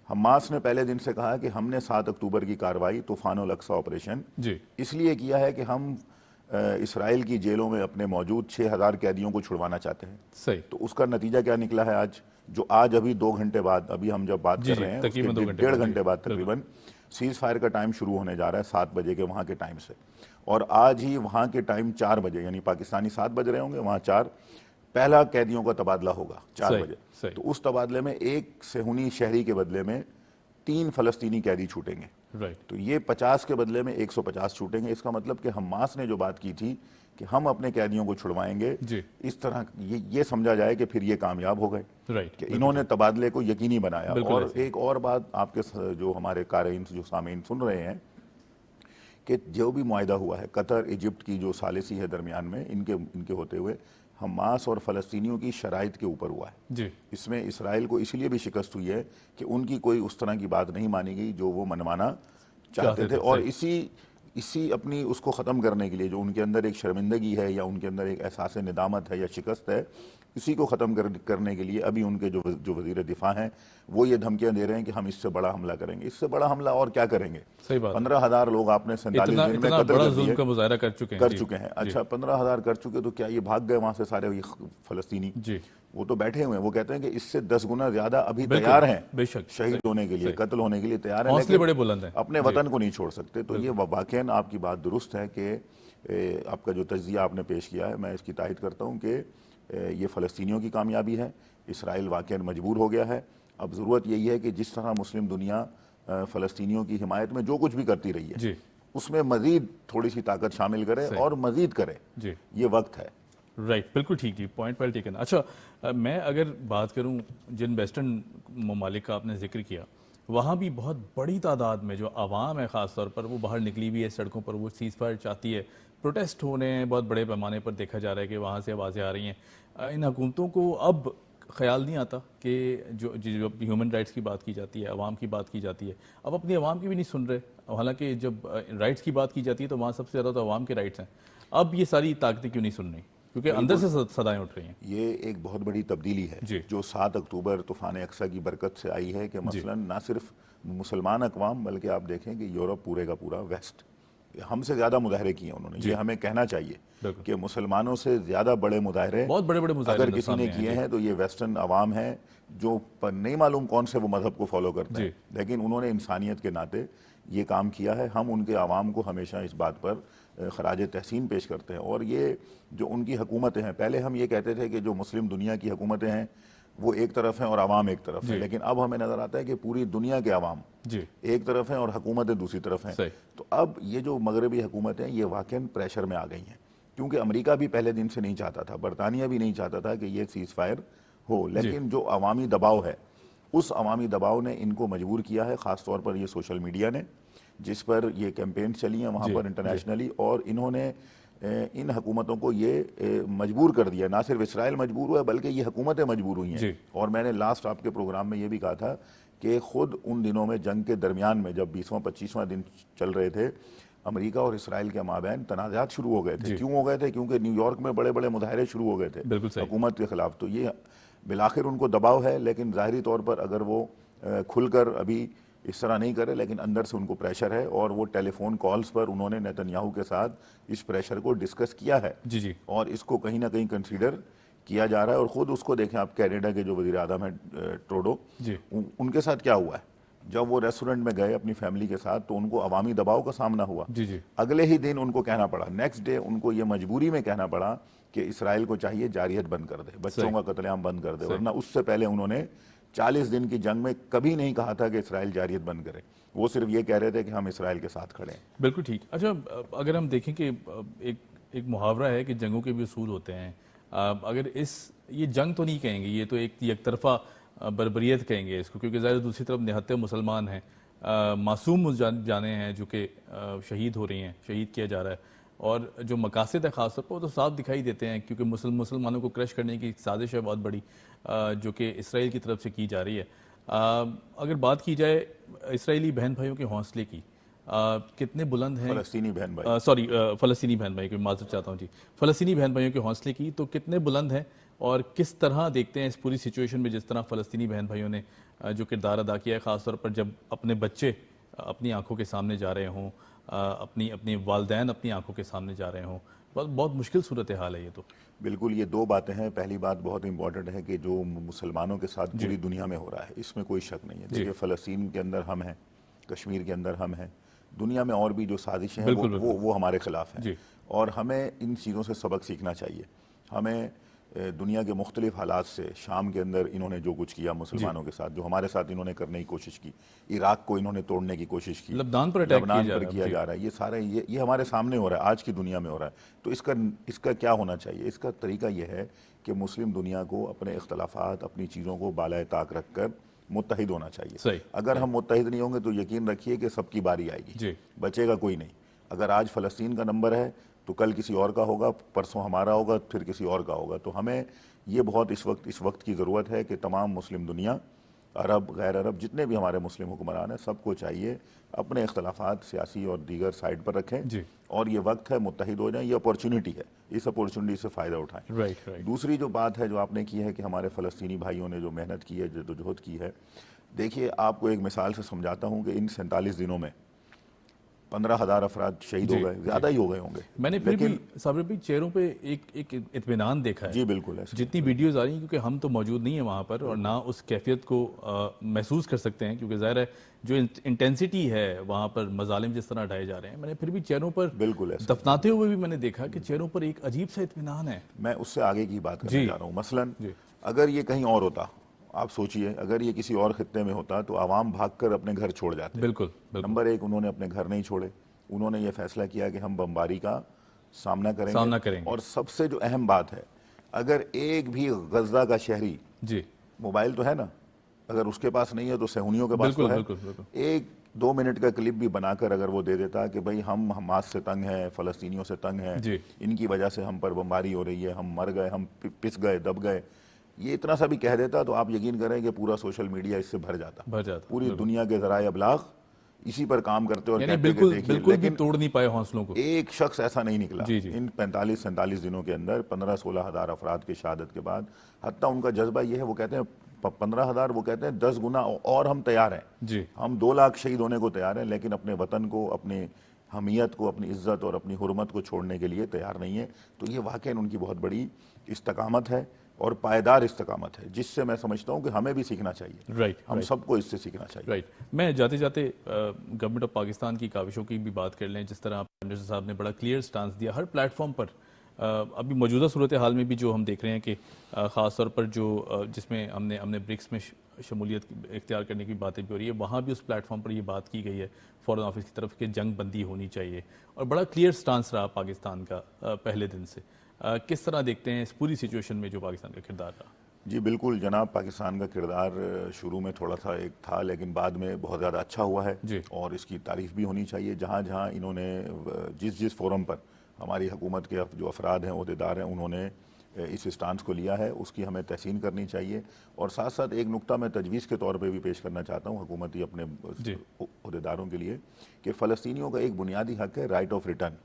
حماس نے پہلے دن سے کہا کہ ہم نے 7 اکتوبر کی کارروائی طوفان الاقصی آپریشن اس لیے کیا ہے کہ ہم اسرائیل کی جیلوں میں اپنے موجود 6,000 قیدیوں کو چھڑوانا چاہتے ہیں۔ تو اس کا نتیجہ کیا نکلا ہے آج؟ جو آج ابھی 2 گھنٹے بعد، ابھی ہم جب بات کر رہے ہیں 1.5 گھنٹے بعد تقریباً سیز فائر کا ٹائم شروع ہونے جا رہا ہے 7 بجے کے وہاں کے ٹائم سے، اور آج ہی وہاں کے ٹائم 4 بجے، یعنی پاکستانی 7 بج رہے ہوں گے، وہاں 4، پہلا قیدیوں کا تبادلہ ہوگا 4 بجے۔ تو اس تبادلے میں ایک صہیونی شہری کے بدلے میں 3 فلسطینی قیدی چھوٹیں گے، تو یہ 50 کے بدلے میں 150 چھوٹیں گے۔ اس کا مطلب کہ حماس نے جو بات کی تھی کہ ہم اپنے قیدیوں کو چھڑوائیں گے، اس طرح یہ سمجھا جائے کہ پھر یہ کامیاب ہو گئے کہ انہوں نے تبادلے کو یقینی بنایا۔ اور ایک اور بات آپ کے جو ہمارے قارئین، جو سامعین سن رہے ہیں، کہ جو بھی معاہدہ ہوا ہے قطر ایجپٹ کی جو ثالثی ہے درمیان میں ان کے ہوتے ہوئے، حماس اور فلسطینیوں کی شرائط کے اوپر ہوا ہے۔ اس میں اسرائیل کو اس لیے بھی شکست ہوئی ہے کہ ان کی کوئی اس طرح کی بات نہیں مانی گئی جو وہ منوانا چاہتے تھے، اور اسی اپنی اس کو ختم کرنے کے لیے جو ان کے اندر ایک شرمندگی ہے یا ان کے اندر ایک احساس ندامت ہے یا شکست ہے، اسی کو ختم کرنے کے لیے ابھی ان کے جو وزیر دفاع ہیں وہ یہ دھمکیاں دے رہے ہیں کہ ہم اس سے بڑا حملہ کریں گے۔ اس سے بڑا حملہ اور کیا کریں گے؟ 15,000 لوگ آپ نے 47 دن میں قتل کر چکے ہیں۔ اچھا 15,000 کر چکے تو کیا یہ بھاگ گئے وہاں سے سارے فلسطینی؟ وہ تو بیٹھے ہوئے ہیں، وہ کہتے ہیں کہ اس سے 10 گنا زیادہ ابھی تیار ہیں شہید ہونے کے لیے، قتل ہونے کے لیے تیار ہیں، لیکن اپنے وطن کو نہیں چھوڑ سکتے۔ تو یہ واقعاً آپ کی بات درست ہے کہ آپ کا جو تجزیہ آپ نے پیش کیا ہے، میں اس کی تائید کرتا ہوں کہ یہ فلسطینیوں کی کامیابی ہے، اسرائیل واقعاً مجبور ہو گیا ہے۔ اب ضرورت یہی ہے کہ جس طرح مسلم دنیا فلسطینیوں کی حمایت میں جو کچھ بھی کرتی رہی ہے اس میں مزید تھوڑی سی طاقت شامل کرے اور مزید کرے، یہ وقت ہے۔ رائٹ، بالکل ٹھیک، پوائنٹ ویل ٹیکن۔ اچھا میں اگر بات کروں جن ویسٹرن ممالک کا آپ نے ذکر کیا، وہاں بھی بہت بڑی تعداد میں جو عوام ہے خاص طور پر وہ باہر نکلی بھی ہے سڑکوں پر، وہ سیز فائر چاہتی ہے، پروٹیسٹ ہونے ہیں بہت بڑے پیمانے پر، دیکھا جا رہا ہے کہ وہاں سے آوازیں آ رہی ہیں۔ ان حکومتوں کو اب خیال نہیں آتا کہ جو ہیومن رائٹس کی بات کی جاتی ہے، عوام کی بات کی جاتی ہے، اب اپنی عوام کی بھی نہیں سن رہے، حالانکہ جب رائٹس کی بات کی جاتی ہے تو وہاں سب سے زیادہ تو عوام کے رائٹس ہیں، اب یہ ساری طاقتیں کیوں نہیں سن رہی؟ کیونکہ اندر سے صدائیں اٹھ رہی ہیں۔ یہ ایک بہت بڑی تبدیلی ہے جو 7 اکتوبر طوفان اقصی کی برکت سے آئی ہے کہ مثلا نہ صرف مسلمان اقوام بلکہ آپ دیکھیں کہ یورپ پورے کا پورا ویسٹ ہم سے زیادہ مظاہرے کیے انہوں نے، یہ ہمیں کہنا چاہیے کہ مسلمانوں سے زیادہ بڑے مظاہرے بہت بڑے مظاہرے اگر کسی نے کیے ہیں تو یہ ویسٹرن عوام ہیں جو نہیں معلوم کون سے وہ مذہب کو فالو کرتے ہیں، لیکن انہوں نے انسانیت کے ناطے یہ کام کیا ہے۔ ہم ان کے عوام کو ہمیشہ اس بات پر خراج تحسین پیش کرتے ہیں، اور یہ جو ان کی حکومتیں ہیں، پہلے ہم یہ کہتے تھے کہ جو مسلم دنیا کی حکومتیں ہیں وہ ایک طرف ہیں اور عوام ایک طرف ہیں، لیکن اب ہمیں نظر آتا ہے کہ پوری دنیا کے عوام ایک طرف ہیں اور حکومتیں دوسری طرف ہیں۔ تو اب یہ جو مغربی حکومتیں یہ واقعاً پریشر میں آ گئی ہیں، کیونکہ امریکہ بھی پہلے دن سے نہیں چاہتا تھا، برطانیہ بھی نہیں چاہتا تھا کہ یہ سیز فائر ہو، لیکن جو عوامی دباؤ ہے اس عوامی دباؤ نے ان کو مجبور کیا ہے، خاص طور پر یہ سوشل میڈیا نے جس پر یہ کیمپین چلی ہیں وہاں پر انٹرنیشنلی, اور انہوں نے ان حکومتوں کو یہ مجبور کر دیا, نہ صرف اسرائیل مجبور ہوا ہے بلکہ یہ حکومتیں مجبور ہوئی ہیں. اور میں نے لاسٹ آپ کے پروگرام میں یہ بھی کہا تھا کہ خود ان دنوں میں جنگ کے درمیان میں جب 20واں-25واں دن چل رہے تھے, امریکہ اور اسرائیل کے مابین تنازعات شروع ہو گئے تھے. کیوں ہو گئے تھے؟ کیونکہ نیو یارک میں بڑے بڑے مظاہرے شروع ہو گئے تھے حکومت کے خلاف. تو یہ بالآخر ان کو دباؤ ہے, لیکن ظاہری طور پر اگر وہ کھل کر ابھی اس طرح نہیں کرے, لیکن اندر سے ان کو پریشر ہے, اور وہ ٹیلی فون کالز پر انہوں نے نیتن یاہو کے ساتھ اس پریشر کو ڈسکس کیا ہے, اور اس کو کہیں نہ کہیں کنسیڈر کیا جا رہا ہے. اور خود اس کو دیکھیں آپ, کینیڈا کے جو وزیر اعظم ہیں ٹروڈو, ان کے ساتھ کیا ہوا ہے جب وہ ریسٹورنٹ میں گئے اپنی فیملی کے ساتھ تو ان کو عوامی دباؤ کا سامنا ہوا. اگلے ہی دن ان کو کہنا پڑا, نیکسٹ ڈے ان کو یہ مجبوری میں کہنا پڑا کہ اسرائیل کو چاہیے جارحیت بند کر دے, بچوں کا قتل عام بند کر دے, ورنہ اس سے پہلے انہوں نے 40 دن کی جنگ میں کبھی نہیں کہا تھا کہ اسرائیل جارحیت بند کرے. وہ صرف یہ کہہ رہے تھے کہ ہم اسرائیل کے ساتھ کھڑے ہیں. بالکل ٹھیک. اچھا, اگر ہم دیکھیں کہ ایک محاورہ ہے کہ جنگوں کے بھی اصول ہوتے ہیں, اگر یہ جنگ تو نہیں کہیں گے, یہ تو ایک یک طرفہ بربریت کہیں گے اس کو, کیونکہ ظاہر دوسری طرف نہتے مسلمان ہیں, معصوم جانے ہیں جو کہ شہید ہو رہی ہیں, شہید کیا جا رہا ہے, اور جو مقاصد ہے خاص طور پر وہ تو صاف دکھائی دیتے ہیں, کیونکہ مسلمانوں کو کرش کرنے کی سازش ہے بہت بڑی جو کہ اسرائیل کی طرف سے کی جا رہی ہے. اگر بات کی جائے اسرائیلی بہن بھائیوں کے حوصلے کی, کتنے بلند ہیں؟ فلسطینی بہن بھائی, فلسطینی بہن بھائی کی معذرت چاہتا ہوں فلسطینی بہن بھائیوں کے حوصلے کی تو کتنے بلند ہیں, اور کس طرح دیکھتے ہیں اس پوری سچویشن میں جس طرح فلسطینی بہن بھائیوں نے جو کردار ادا کیا ہے, خاص طور پر جب اپنے بچے اپنی آنکھوں کے سامنے جا رہے ہوں, اپنی والدین اپنی آنکھوں کے سامنے جا رہے ہوں. بہت مشکل صورتحال ہے یہ تو. بالکل, یہ دو باتیں ہیں. پہلی بات بہت امپورٹنٹ ہے کہ جو مسلمانوں کے ساتھ پوری دنیا میں ہو رہا ہے اس میں کوئی شک نہیں ہے. دیکھیے, فلسطین کے اندر ہم ہیں, کشمیر کے اندر ہم ہیں, دنیا میں اور بھی جو سازشیں ہیں وہ ہمارے خلاف ہیں, اور ہمیں ان چیزوں سے سبق سیکھنا چاہیے. ہمیں دنیا کے مختلف حالات سے, شام کے اندر انہوں نے جو کچھ کیا مسلمانوں کے ساتھ, جو ہمارے ساتھ انہوں نے کرنے کی کوشش کی, عراق کو انہوں نے توڑنے کی کوشش کی, لبنان پر کیا جا رہا ہے, یہ سارے یہ ہمارے سامنے ہو رہا ہے, آج کی دنیا میں ہو رہا ہے. تو اس کا کیا ہونا چاہیے؟ اس کا طریقہ یہ ہے کہ مسلم دنیا کو اپنے اختلافات, اپنی چیزوں کو بالائے طاق رکھ کر متحد ہونا چاہیے. اگر ہم متحد نہیں ہوں گے تو یقین رکھیے کہ سب کی باری آئے گی, بچے گا کوئی نہیں. اگر آج فلسطین کا نمبر ہے تو کل کسی اور کا ہوگا, پرسوں ہمارا ہوگا, پھر کسی اور کا ہوگا. تو ہمیں یہ بہت اس وقت کی ضرورت ہے کہ تمام مسلم دنیا, عرب غیر عرب, جتنے بھی ہمارے مسلم حکمران ہیں, سب کو چاہیے اپنے اختلافات سیاسی اور دیگر سائڈ پر رکھیں, اور یہ وقت ہے متحد ہو جائیں. یہ اپورچونٹی ہے, اس اپورچونٹی سے فائدہ اٹھائیں. دوسری جو بات ہے جو آپ نے کی ہے کہ ہمارے فلسطینی بھائیوں نے جو محنت کی ہے, جدوجہد کی ہے, دیکھیے آپ کو ایک مثال سے سمجھاتا ہوں کہ ان 47 دنوں میں 15,000 افراد شہید ہو گئے, زیادہ ہی ہو گئے ہوں گے. میں نے پھر بھی صابر بھی چہروں پہ ایک اطمینان دیکھا ہے. جی بالکل, جتنی ویڈیوز آ رہی ہیں, کیونکہ ہم تو موجود نہیں ہیں وہاں پر اور نہ اس کیفیت کو محسوس کر سکتے ہیں, کیونکہ ظاہر ہے جو انٹینسٹی ہے وہاں پر, مظالم جس طرح اٹھائے جا رہے ہیں, میں نے پھر بھی چہروں پر بالکل دفناتے ہوئے بھی میں نے دیکھا کہ چہروں پر ایک عجیب سا اطمینان ہے. میں اس سے آگے کی بات کرنے جا رہا ہوں. مثلاً اگر یہ کہیں اور ہوتا, آپ سوچئے اگر یہ کسی اور خطے میں ہوتا تو عوام بھاگ کر اپنے گھر چھوڑ جاتے. بالکل. نمبر ایک, انہوں نے اپنے گھر نہیں چھوڑے, انہوں نے یہ فیصلہ کیا کہ ہم بمباری کا سامنا کریں گے. اور سب سے جو اہم بات ہے, اگر ایک بھی غزہ کا شہری, موبائل تو ہے نا, اگر اس کے پاس نہیں ہے تو صہیونیوں کے پاس تو ہے, 1-2 منٹ کا کلپ بھی بنا کر اگر وہ دے دیتا کہ بھئی ہم حماس سے تنگ ہیں, فلسطینیوں سے تنگ ہیں, ان کی وجہ سے ہم پر بمباری ہو رہی ہے, ہم مر گئے, ہم پس گئے, دب گئے, یہ اتنا سا بھی کہہ دیتا تو آپ یقین کریں کہ پورا سوشل میڈیا اس سے بھر جاتا. پوری دنیا کے ذرائع ابلاغ اسی پر کام کرتے اور کہتے کہ دیکھیے, لیکن توڑ نہیں پائے حوصلوں کو. ایک شخص ایسا نہیں نکلا. ان 45-47 دنوں کے اندر 15-16 ہزار افراد کی شہادت کے بعد, حتیٰ ان کا جذبہ یہ ہے, وہ کہتے ہیں 15,000, وہ کہتے ہیں 10 گنا اور ہم تیار ہیں, ہم 2 لاکھ شہید ہونے کو تیار ہیں, لیکن اپنے وطن کو, اپنی حمیت کو, اپنی عزت اور اپنی حرمت کو چھوڑنے کے لیے تیار نہیں ہے. تو یہ واقعاً ان کی بہت بڑی استقامت ہے اور پائیدار استقامت ہے, جس سے میں سمجھتا ہوں کہ ہمیں بھی سیکھنا چاہیے. ہم سب کو اس سے سیکھنا چاہیے. میں جاتے جاتے گورنمنٹ آف پاکستان کی کاوشوں کی بھی بات کر لیں. جس طرح پرائم منسٹر صاحب نے بڑا کلیئر سٹانس دیا ہر پلیٹ فارم پر. ابھی موجودہ صورتحال میں بھی جو ہم دیکھ رہے ہیں کہ خاص طور پر جو جس میں ہم نے برکس میں شمولیت اختیار کرنے کی باتیں بھی ہو رہی ہے, وہاں بھی اس پلیٹ فارم پر یہ بات کی گئی ہے فارن آفس کی طرف کہ جنگ بندی ہونی چاہیے, اور بڑا کلیئر سٹانس رہا پاکستان کا پہلے دن سے. کس طرح دیکھتے ہیں اس پوری سچویشن میں جو پاکستان کا کردار رہا؟ جی بالکل جناب، پاکستان کا کردار شروع میں تھوڑا سا ایک تھا لیکن بعد میں بہت زیادہ اچھا ہوا ہے اور اس کی تعریف بھی ہونی چاہیے. جہاں جہاں انہوں نے جس فورم پر ہماری حکومت کے جو افراد ہیں، عہدیدار ہیں، انہوں نے اس اسٹانس کو لیا ہے، اس کی ہمیں تحسین کرنی چاہیے. اور ساتھ ساتھ ایک نقطہ میں تجویز کے طور پہ بھی پیش کرنا چاہتا ہوں حکومتی اپنے عہدیداروں کے لیے کہ فلسطینیوں کا ایک بنیادی حق ہے right of return.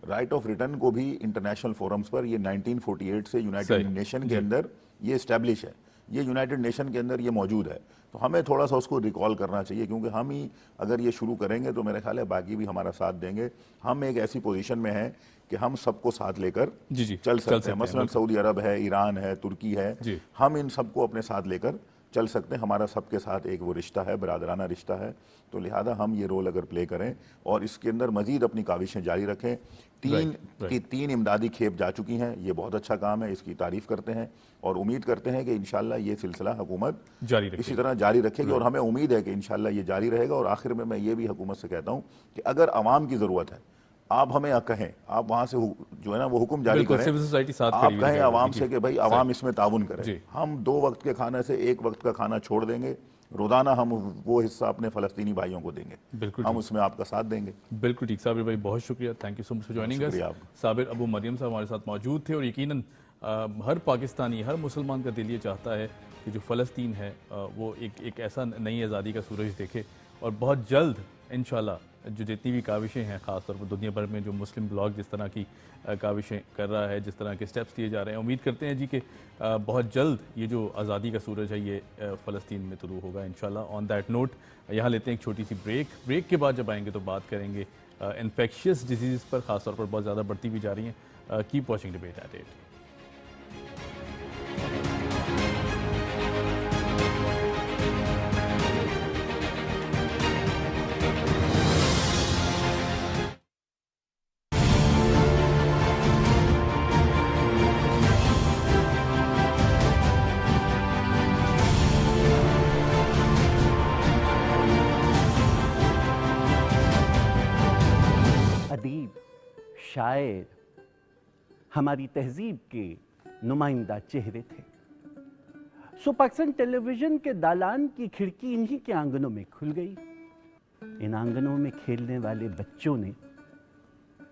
Right of return کو بھی انٹرنیشنل فورمز پر یہ 1948 سے یونائٹڈ نیشن کے اندر یہ اسٹیبلش ہے، یہ یونائٹڈ نیشن کے اندر یہ موجود ہے. تو ہمیں تھوڑا سا اس کو ریکال کرنا چاہیے کیونکہ ہم ہی اگر یہ شروع کریں گے تو میرے خیال ہے باقی بھی ہمارا ساتھ دیں گے. ہم ایک ایسی پوزیشن میں ہیں کہ ہم سب کو ساتھ لے کر چل سکتے ہیں. مثلا سعودی عرب ہے، ایران ہے، ترکی ہے، ہم ان سب کو اپنے ساتھ لے کر چل سکتے ہیں. ہمارا سب کے ساتھ ایک وہ رشتہ ہے، برادرانہ رشتہ ہے. تو لہذا ہم یہ رول اگر پلے کریں اور اس کے اندر مزید اپنی کاوشیں جاری رکھیں. تین امدادی کھیپ جا چکی ہیں، یہ بہت اچھا کام ہے، اس کی تعریف کرتے ہیں اور امید کرتے ہیں کہ انشاءاللہ یہ سلسلہ حکومت اسی طرح جاری رکھے گی اور ہمیں امید ہے کہ انشاءاللہ یہ جاری رہے گا. اور آخر میں یہ بھی حکومت سے کہتا ہوں کہ اگر عوام کی ضرورت ہے، آپ ہمیں کہیں، آپ وہاں سے جو ہے نا وہ حکم جاری کریں، آپ کہیں عوام سے کہ بھائی عوام اس میں تعاون کرے. ہم 2 وقت کے کھانے سے 1 وقت کا کھانا چھوڑ دیں گے، روزانہ ہم وہ حصہ اپنے فلسطینی بھائیوں کو دیں گے، ہم اس میں آپ کا ساتھ دیں گے. بالکل ٹھیک. صابر بھائی بہت شکریہ، thank you so much for joining us. Sabir Abu Maryam صاحب ہمارے ساتھ موجود تھے. اور یقیناً ہر پاکستانی، ہر مسلمان کا دل یہ چاہتا ہے کہ جو فلسطین ہے وہ ایک ایسا نئی آزادی کا سورج دیکھے. اور بہت جلد انشاءاللہ جو جتنی بھی کاوشیں ہیں، خاص طور پر دنیا بھر میں جو مسلم بلاگ جس طرح کی کاوشیں کر رہا ہے، جس طرح کے سٹیپس لیے جا رہے ہیں، امید کرتے ہیں جی کہ بہت جلد یہ جو آزادی کا سورج ہے یہ فلسطین میں طلوع ہوگا انشاءاللہ. آن دیٹ نوٹ یہاں لیتے ہیں ایک چھوٹی سی بریک کے بعد جب آئیں گے تو بات کریں گے انفیکشیس ڈیزیز پر، خاص طور پر بہت زیادہ بڑھتی بھی جا رہی ہیں. Keep watching debate at 8. شاعر ہماری تہذیب کے نمائندہ چہرے تھے. سو پاکستان ٹیلی ویژن کے دالان کی کھڑکی انہی کے آنگنوں میں کھل گئی. ان آنگنوں میں کھیلنے والے بچوں نے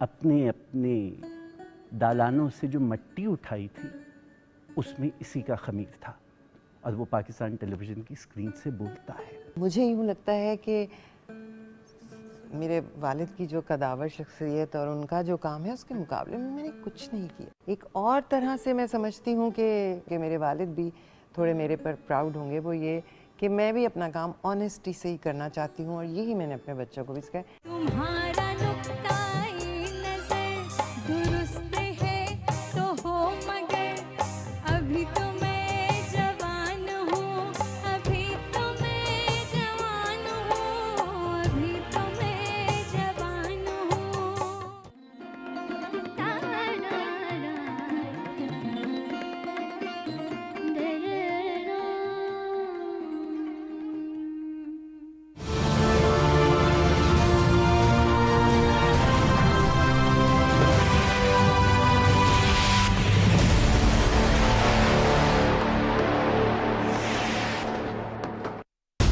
اپنے اپنے دالانوں سے جو مٹی اٹھائی تھی اس میں اسی کا خمیر تھا اور وہ پاکستان ٹیلی ویژن کی اسکرین سے بولتا ہے. مجھے یوں لگتا ہے کہ میرے والد کی جو قداور شخصیت اور ان کا جو کام ہے اس کے مقابلے میں نے کچھ نہیں کیا. ایک اور طرح سے میں سمجھتی ہوں کہ میرے والد بھی تھوڑے میرے پر پراؤڈ ہوں گے، وہ یہ کہ میں بھی اپنا کام آنیسٹی سے ہی کرنا چاہتی ہوں اور یہی میں نے اپنے بچوں کو بھی سکھایا. تمہارا نقطۂ نظر درست ہے تو ہو مگر ابھی تو میں جوان ہوں، ابھی تو میں جوان ہوں، ابھی تو میں جوان ہوں.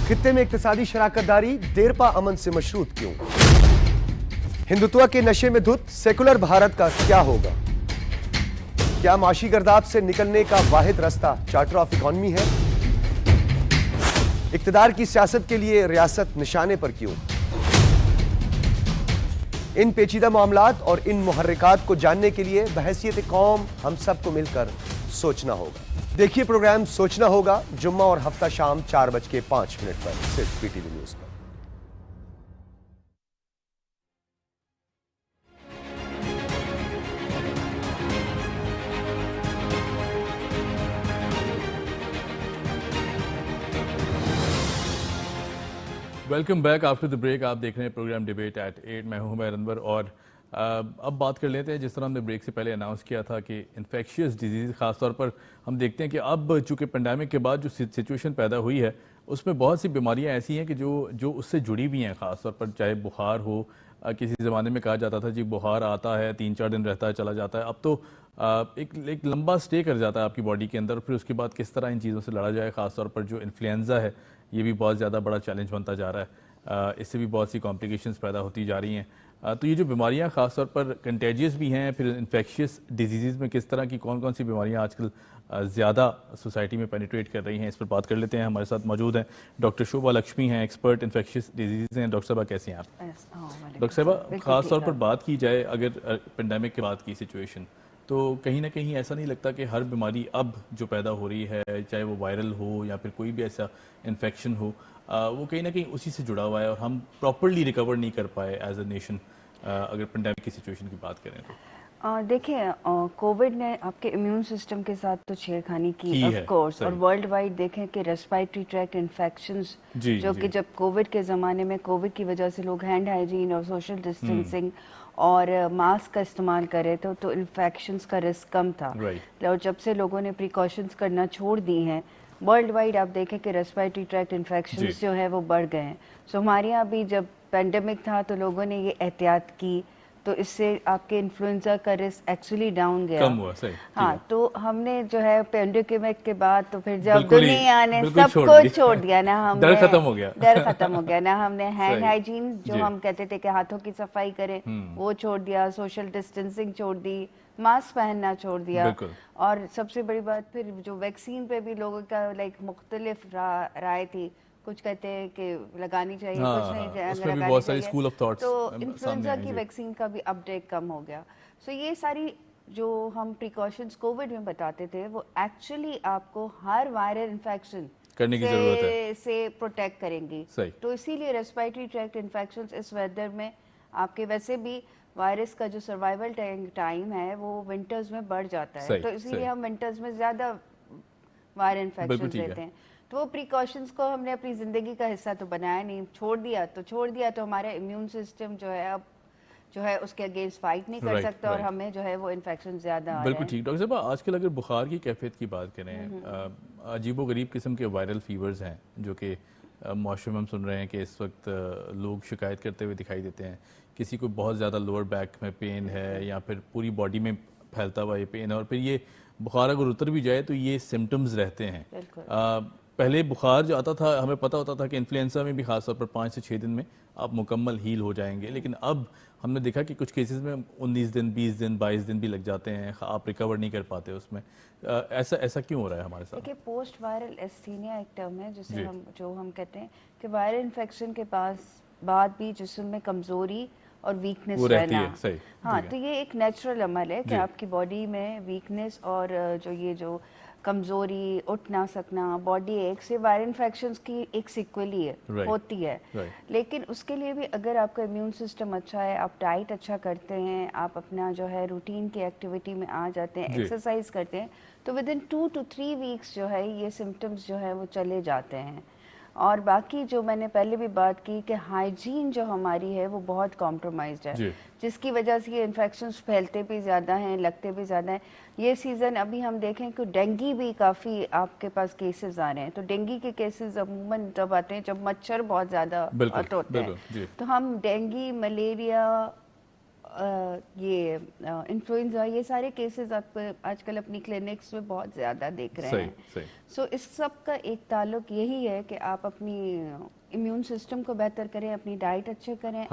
خطے میں اقتصادی شراکت داری دیرپا امن سے مشروط کیوں؟ ہندوتوا کے نشے میں دھت سیکولر بھارت کا کیا ہوگا؟ کیا معاشی گرداب سے نکلنے کا واحد راستہ چارٹر آف اکانومی ہے؟ اقتدار کی سیاست کے لیے ریاست نشانے پر کیوں؟ ان پیچیدہ معاملات اور ان محرکات کو جاننے کے لیے بحیثیت قوم ہم سب کو مل کر سوچنا ہوگا. دیکھیے پروگرام سوچنا ہوگا جمعہ اور ہفتہ شام 4:05 پر صرف P T V news per. Welcome back after the break. آپ دیکھ رہے ہیں پروگرام ڈیبیٹ ایٹ 8. میں ہوں عمیر انور. اور اب بات کر لیتے ہیں جس طرح ہم نے بریک سے پہلے اناؤنس کیا تھا کہ انفیکشیس ڈیزیز خاص طور پر ہم دیکھتے ہیں کہ اب چونکہ پینڈیمک کے بعد جو سچویشن پیدا ہوئی ہے اس میں بہت سی بیماریاں ایسی ہیں کہ جو اس سے جڑی بھی ہیں، خاص طور پر چاہے بخار ہو، کسی زمانے میں کہا جاتا تھا جی بخار آتا ہے 3-4 دن رہتا ہے چلا جاتا ہے، اب تو ایک لمبا سٹے کر جاتا ہے آپ کی باڈی کے اندر، پھر اس کے بعد کس طرح ان چیزوں سے لڑا جائے. خاص طور پر جو انفلوئنزا ہے یہ بھی بہت زیادہ بڑا چیلنج بنتا جا رہا ہے، اس سے بھی بہت سی کمپلیکیشنز پیدا ہوتی جا رہی ہیں. تو یہ جو بیماریاں خاص طور پر کنٹیجیس بھی ہیں، پھر انفیکشیس ڈیزیزز میں کس طرح کی کون سی بیماریاں آج کل زیادہ سوسائٹی میں پینیٹریٹ کر رہی ہیں، اس پر بات کر لیتے ہیں. ہمارے ساتھ موجود ہیں ڈاکٹر شوبھا لکشمی ہیں، ایکسپرٹ انفیکشیس ڈیزیز ہیں. ڈاکٹر صاحبہ کیسے ہیں آپ؟ ڈاکٹر صاحبہ خاص طور پر بات کی جائے اگر پینڈیمک کے بعد کی سچویشن، تو کہیں نہ کہیں ایسا نہیں لگتا کہ ہر بیماری اب جو پیدا ہو رہی ہے، چاہے وہ وائرل ہو یا پھر کوئی بھی ایسا انفیکشن ہو، وہ کہیں نہ کہیں اسی سے جڑا ہوا ہے اور ہم پراپرلی ریکور نہیں کر پائے ایز اے نیشن اگر پینڈیمک کی سچویشن کی بات کریں تو؟ دیکھیں کووڈ نے آپ کے امیون سسٹم کے ساتھ تو چھیڑ خانی کی آف کورس، اور ورلڈ وائڈ دیکھیں کہ ریسپائٹری ٹریکٹ انفیکشنز جو کہ جب کووڈ کے زمانے میں کووڈ کی وجہ سے لوگ ہینڈ ہائیجین اور سوشل ڈسٹینسنگ اور ماسک کا استعمال کرے تو انفیکشنز کا رسک کم تھا، اور جب سے لوگوں نے پریکاشنز کرنا چھوڑ دی ہیں ورلڈ وائڈ آپ دیکھیں کہ ریسپائٹری ٹریکٹ انفیکشنز جو ہے وہ بڑھ گئے ہیں. سو ہمارے یہاں بھی جب پینڈیمک تھا تو لوگوں نے یہ احتیاط کی تو اس سے آپ کے انفلوئنزا کا رسک ایکچولی ڈاؤن گیا. ہاں تو ہم نے جو ہے پینڈیمک کے بعد تو پھر جب دنیا نے سب کچھ چھوڑ دیا نا، ہم ڈر ختم ہو گیا نا، ہم نے ہینڈ ہائیجین جو ہم کہتے تھے کہ ہاتھوں کی صفائی کریں وہ چھوڑ دیا، سوشل ڈسٹینسنگ چھوڑ دی، ماسک پہننا چھوڑ دیا. اور سب سے بڑی بات پھر جو ویکسین پہ بھی لوگوں کا مختلف رائے تھی، کچھ کہتے ہیں کہ لگانی چاہیے، کچھ نہیں لگانی چاہیے، تو انفلوئنزا کی ویکسین کا بھی اپڈیٹ کم ہو گیا. سو یہ ساری جو ہم پریکاشنز کووڈ میں بتاتے تھے وہ ایکچولی آپ کو ہر وائرل انفیکشن کرنے کی ضرورت ہے سے پروٹیکٹ کریں گی. تو اسی لیے ریسپائٹری ٹریکٹ انفیکشنز اس ویدر میں آپ کے ویسے بھی وائرس کا جو سروائیول ٹائم ہے وہ ونٹرز میں بڑھ جاتا ہے، تو اسی لیے ہم ونٹرز میں زیادہ وائرل انفیکشن لیتے ہیں. تو وہ پریکاشنز کو ہم نے اپنی زندگی کا حصہ تو بنایا نہیں، چھوڑ دیا تو ہمارا امیون سسٹم جو ہے اب جو ہے اس کے اگینسٹ فائٹ نہیں کر سکتا اور ہمیں جو ہے وہ انفیکشن زیادہ آ رہے ہیں. بالکل ٹھیک. ڈاکٹر صاحب آج کل اگر بخار کی کیفیت کی بات کریں، عجیب و غریب قسم کے وائرل فیورز ہیں جو کہ معاشرے میں ہم سن رہے ہیں کہ اس وقت لوگ شکایت کرتے ہوئے دکھائی دیتے ہیں. کسی کو بہت زیادہ لوور بیک میں پین ہے یا پھر پوری باڈی میں پھیلتا ہوا یہ پین ہے، اور پھر یہ بخار اگر اتر بھی جائے تو یہ سمٹمز رہتے ہیں. پہلے بخار جو آتا تھا ہمیں پتہ ہوتا تھا کہ انفلوئنزا میں بھی خاص طور پر 5 سے 6 دن میں آپ مکمل ہیل ہو جائیں گے، لیکن اب ہم نے دیکھا کہ کچھ کیسز میں 19 دن 20 دن 22 دن بھی لگ جاتے ہیں، آپ ریکور نہیں کر پاتے اس میں. ایسا کیوں ہو رہا ہے ہمارے ساتھ؟ دیکھیے پوسٹ وائرل ایستھینیا ایک ٹرم ہے جسے ہم کہتے ہیں کہ وائرل انفیکشن کے بعد بھی جسم میں کمزوری اور ویکنس رہنا. ہاں تو یہ ایک نیچرل عمل ہے کہ آپ کی باڈی میں ویکنس اور جو کمزوری، اٹھ نہ سکنا، باڈی ایک سے وائرل انفیکشنز کی ایک سیکوئل ہی ہے، ہوتی ہے. لیکن اس کے لیے بھی اگر آپ کا امیون سسٹم اچھا ہے، آپ ڈائٹ اچھا کرتے ہیں، آپ اپنا جو ہے روٹین کی ایکٹیویٹی میں آ جاتے ہیں، ایکسرسائز کرتے ہیں، تو ود ان 2 to 3 weeks جو ہے یہ سمٹمز جو ہے وہ چلے جاتے ہیں. اور باقی جو میں نے پہلے بھی بات کی کہ ہائیجین جو ہماری ہے وہ بہت کمپرومائزڈ ہے، جس کی وجہ سے یہ انفیکشنز پھیلتے بھی زیادہ ہیں، لگتے بھی زیادہ ہیں. یہ سیزن ابھی ہم دیکھیں کہ ڈینگی بھی کافی آپ کے پاس کیسز آ رہے ہیں. تو ڈینگی کے کیسز عموماً جب آتے ہیں جب مچھر بہت زیادہ ہوتے ہیں، تو ہم ڈینگی، ملیریا، یہ انفلوئنزا، یہ سارے کیسز آپ آج کل اپنی کلینکس میں بہت زیادہ دیکھ رہے ہیں. سو اس سب کا ایک تعلق یہی ہے کہ آپ اپنی امیون سسٹم کو بہتر کریں، اپنی ڈائٹ اچھے کریں،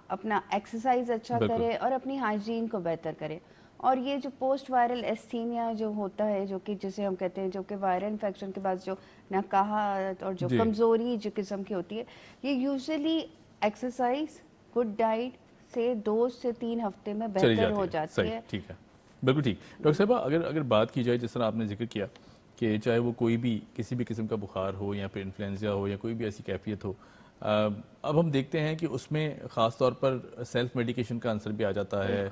اپنا ایکسرسائز اچھا کریں اور اپنی ہائیجین کو بہتر کریں. اور یہ جو پوسٹ وائرل ایستھینیا جو ہوتا ہے، جو کہ جسے ہم کہتے ہیں جو کہ وائرل انفیکشن کے بعد جو نقاہت اور جو کمزوری جو قسم کی ہوتی ہے، یہ یوزلی ایکسرسائز، گڈ ڈائٹ سے 2 سے 3 ہفتے میں بہتر ہو جاتی ہے. ٹھیک ہے، بالکل ٹھیک. ڈاکٹر صاحبہ اگر بات کی جائے جس طرح آپ نے ذکر کیا کہ چاہے وہ کوئی بھی کسی بھی قسم کا بخار ہو یا پھر انفلوئنزا ہو یا کوئی بھی ایسی کیفیت ہو، اب ہم دیکھتے ہیں کہ اس میں خاص طور پر سیلف میڈیکیشن کا عنصر بھی آ جاتا ہے.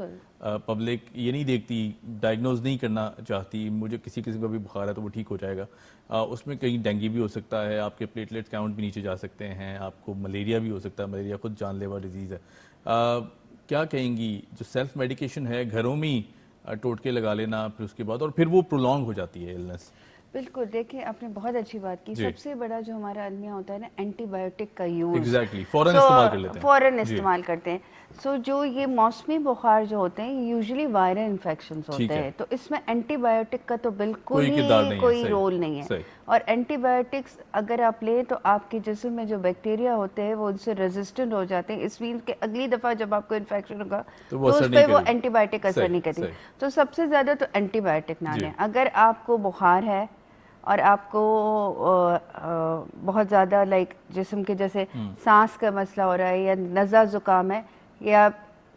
پبلک یہ نہیں دیکھتی، ڈائگنوز نہیں کرنا چاہتی مجھے کسی قسم کا بھی بخار ہے تو وہ ٹھیک ہو جائے گا. اس میں کہیں ڈینگی بھی ہو سکتا ہے، آپ کے پلیٹلیٹ کاؤنٹ بھی نیچے جا سکتے ہیں، آپ کو ملیریا بھی ہو سکتا ہے. ملیریا خود جان لیوا ڈیزیز ہے. کیا کہیں گی جو سیلف میڈیکیشن ہے گھروں میں ٹوٹکے لگا لینا پھر اس کے بعد، اور پھر وہ پرولونگ ہو جاتی ہے النس؟ بالکل. دیکھیں آپ نے بہت اچھی بات کی. سب سے بڑا جو ہمارا المیہ ہوتا ہے نا اینٹی بایوٹک کا یوز فوراً استعمال کر لیتے ہیں, فوراً استعمال کرتے ہیں. سو جو یہ موسمی بخار جو ہوتے ہیں یوزلی وائرل انفیکشنز ہوتے ہیں, تو اس میں اینٹی بایوٹک کا تو بالکل ہی کوئی رول نہیں ہے. اور اینٹی بایوٹکس اگر آپ لیں تو آپ کے جسم میں جو بیکٹیریا ہوتے ہیں وہ ان سے ریزسٹنٹ ہو جاتے ہیں, اس مینس کہ اگلی دفعہ جب آپ کو انفیکشن ہوگا تو اس پہ وہ اینٹی بایوٹک اثر نہیں کرتی. تو سب سے زیادہ تو اینٹی بایوٹک نہ لیں. اگر آپ کو بخار ہے اور آپ کو بہت زیادہ لائک جسم کے جیسے سانس کا مسئلہ ہو رہا ہے یا نزلہ زکام ہے یا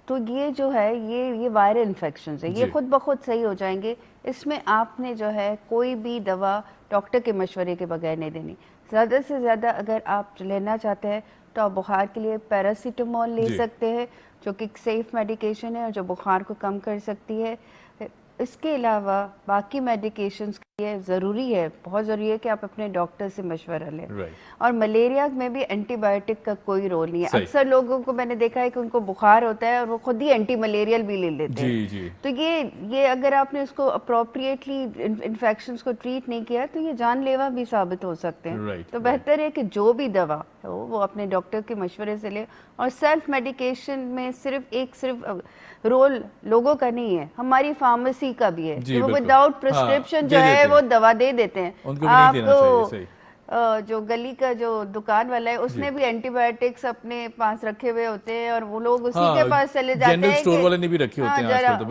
تو یہ جو ہے یہ وائرل انفیکشنز ہیں, یہ خود بخود صحیح ہو جائیں گے. اس میں آپ نے جو ہے کوئی بھی دوا ڈاکٹر کے مشورے کے بغیر نہیں دینی. زیادہ سے زیادہ اگر آپ لینا چاہتے ہیں تو آپ بخار کے لیے پیراسیٹامول لے سکتے ہیں جو کہ سیف میڈیکیشن ہے اور جو بخار کو کم کر سکتی ہے. اس کے علاوہ باقی میڈیکیشنز کے لیے ضروری ہے, بہت ضروری ہے کہ آپ اپنے ڈاکٹر سے مشورہ لیں. اور ملیریا میں بھی اینٹی بایوٹک کا کوئی رول نہیں ہے. اکثر لوگوں کو میں نے دیکھا ہے کہ ان کو بخار ہوتا ہے اور وہ خود ہی اینٹی ملیریل بھی لے لیتے ہیں. تو یہ اگر آپ نے اس کو اپروپریٹلی انفیکشنز کو ٹریٹ نہیں کیا تو یہ جان لیوا بھی ثابت ہو سکتے ہیں. تو بہتر ہے کہ جو بھی دوا ہو وہ اپنے ڈاکٹر کے مشورے سے لے. اور سیلف میڈیکیشن میں صرف رول لوگوں کا نہیں ہے, ہماری فارمیسی کا بھی ہے. وہ وداؤٹ پرسکرپشن جو ہے وہ دوا دے دیتے ہیں. آپ کو جو گلی کا جو دکان والا ہے اس نے بھی اینٹی بایوٹکس اپنے پاس رکھے ہوئے ہوتے ہیں اور وہ لوگ اسی کے پاس چلے جاتے ہیں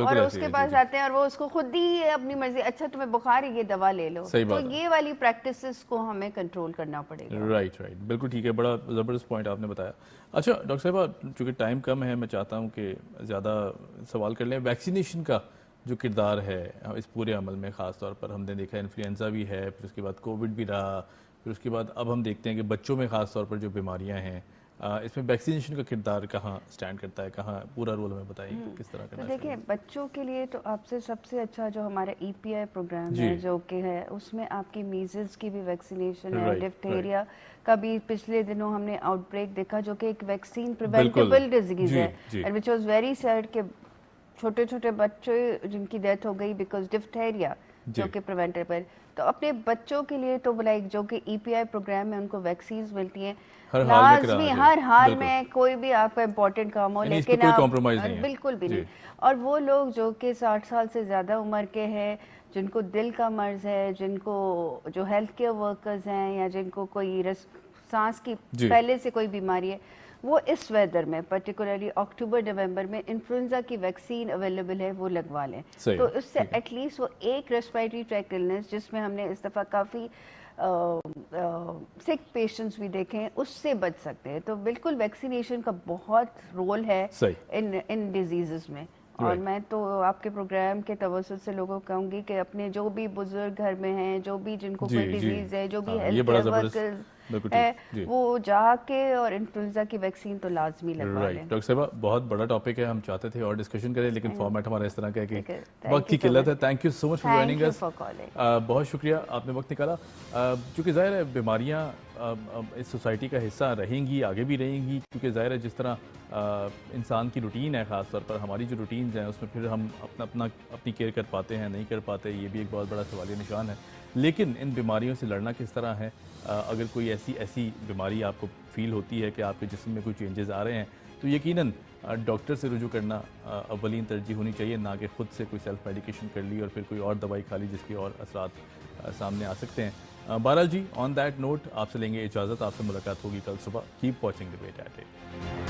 اور اس کے پاس آتے ہیں اور وہ اس کو خود ہی اپنی مرضی, اچھا تمہیں بخار ہے یہ دوا لے لو. تو یہ والی پریکٹسز کو ہمیں کنٹرول کرنا پڑے گا. رائٹ, بالکل ٹھیک ہے, بڑا زبردست پوائنٹ آپ نے بتایا. اچھا ڈاکٹر صاحبہ, چونکہ ٹائم کم ہے میں چاہتا ہوں کہ زیادہ سوال کر لیں. ویکسینیشن کا جو کردار ہے اس پورے عمل میں, خاص طور پر ہم نے دیکھا انفلوئنزا بھی ہے, پھر اس کے بعد کووڈ بھی رہا, پھر اس کے بعد اب ہم دیکھتے ہیں کہ بچوں میں خاص طور پر جو بیماریاں ہیں اس میں ویکسینیشن کا کردار کہاں سٹینڈ کرتا ہے, کہاں پورا رول ہمیں بتائیں کس طرح کرنا ہے. دیکھیں بچوں کے لیے تو آپ سے سب سے اچھا جو ہمارا EPI پروگرام ہے جو کہ ہے اس میں آپ کی میزلز کی بھی ویکسینیشن ہے, ڈفتیریا کا بھی پچھلے دنوں ہم نے آؤٹ بریک دیکھا جو کہ ایک ویکسین پریونٹیبل ڈیزیز ہے and which was very sad کہ چھوٹے چھوٹے بچے جن کی ڈیتھ ہو گئی بیکاز ڈفتیریا جو کہ پریونٹیبل. تو اپنے بچوں کے لیے تو لائک جو کہ EPI پروگرام میں ان کو ویکسینز ملتی ہیں لازمی ہر حال میں, کوئی بھی آپ کا امپورٹنٹ کام ہو, لیکن بالکل بھی نہیں. اور وہ لوگ جو کہ 60 سال سے زیادہ عمر کے ہیں, جن کو دل کا مرض ہے, جن کو جو ہیلتھ کیئر ورکرز ہیں یا جن کو کوئی سانس کی پہلے سے کوئی بیماری ہے, وہ اس ویدر میں پرٹیکولرلی اکتوبر نومبر میں انفلوئنزا کی ویکسین اویلیبل ہے وہ لگوا لیں. تو اس سے ایٹ لیسٹ وہ ایک ریسپیریٹری ٹریکٹ النس جس میں ہم نے اس دفعہ کافی سک پیشنٹس بھی دیکھے ہیں اس سے بچ سکتے ہیں. تو بالکل ویکسینیشن کا بہت رول ہے ان ڈیزیزز میں. اور میں تو آپ کے پروگرام کے توسط سے لوگوں کو کہوں گی کہ اپنے جو بھی بزرگ گھر میں ہیں, جو بھی جن کو کوئی ڈیزیز ہے, جو بھی ہیلتھ کیئر ورکرز ہے, وہ جا کے اور انفلوئنزا کی ویکسین تو لازمی لگوا لیں. ڈاکٹر صاحبہ بہت بڑا ٹاپک ہے, ہم چاہتے تھے اور ڈسکشن کریں لیکن فارمیٹ ہمارا اس طرح کا ہے کہ وقت کی قلت ہے. Thank you so much for joining us, بہت شکریہ آپ نے وقت نکالا. چونکہ ظاہر ہے بیماریاں اس سوسائٹی کا حصہ رہیں گی, آگے بھی رہیں گی, کیونکہ ظاہر ہے جس طرح انسان کی روٹین ہے, خاص طور پر ہماری جو روٹینز ہیں اس میں پھر ہم اپنی کیئر کر پاتے ہیں نہیں کر پاتے, یہ بھی ایک بہت بڑا سوالیہ نشان ہے. لیکن ان بیماریوں سے لڑنا کس طرح ہے, اگر کوئی ایسی بیماری آپ کو فیل ہوتی ہے کہ آپ کے جسم میں کوئی چینجز آ رہے ہیں تو یقیناً ڈاکٹر سے رجوع کرنا اولین ترجیح ہونی چاہیے, نہ کہ خود سے کوئی سیلف میڈیکیشن کر لی اور پھر کوئی اور دوائی کھا لی جس کے اور اثرات سامنے آ سکتے ہیں. بہرحال جی, آن دیٹ نوٹ آپ سے لیں گے اجازت, آپ سے ملاقات ہوگی کل صبح. Keep watching debate at 8.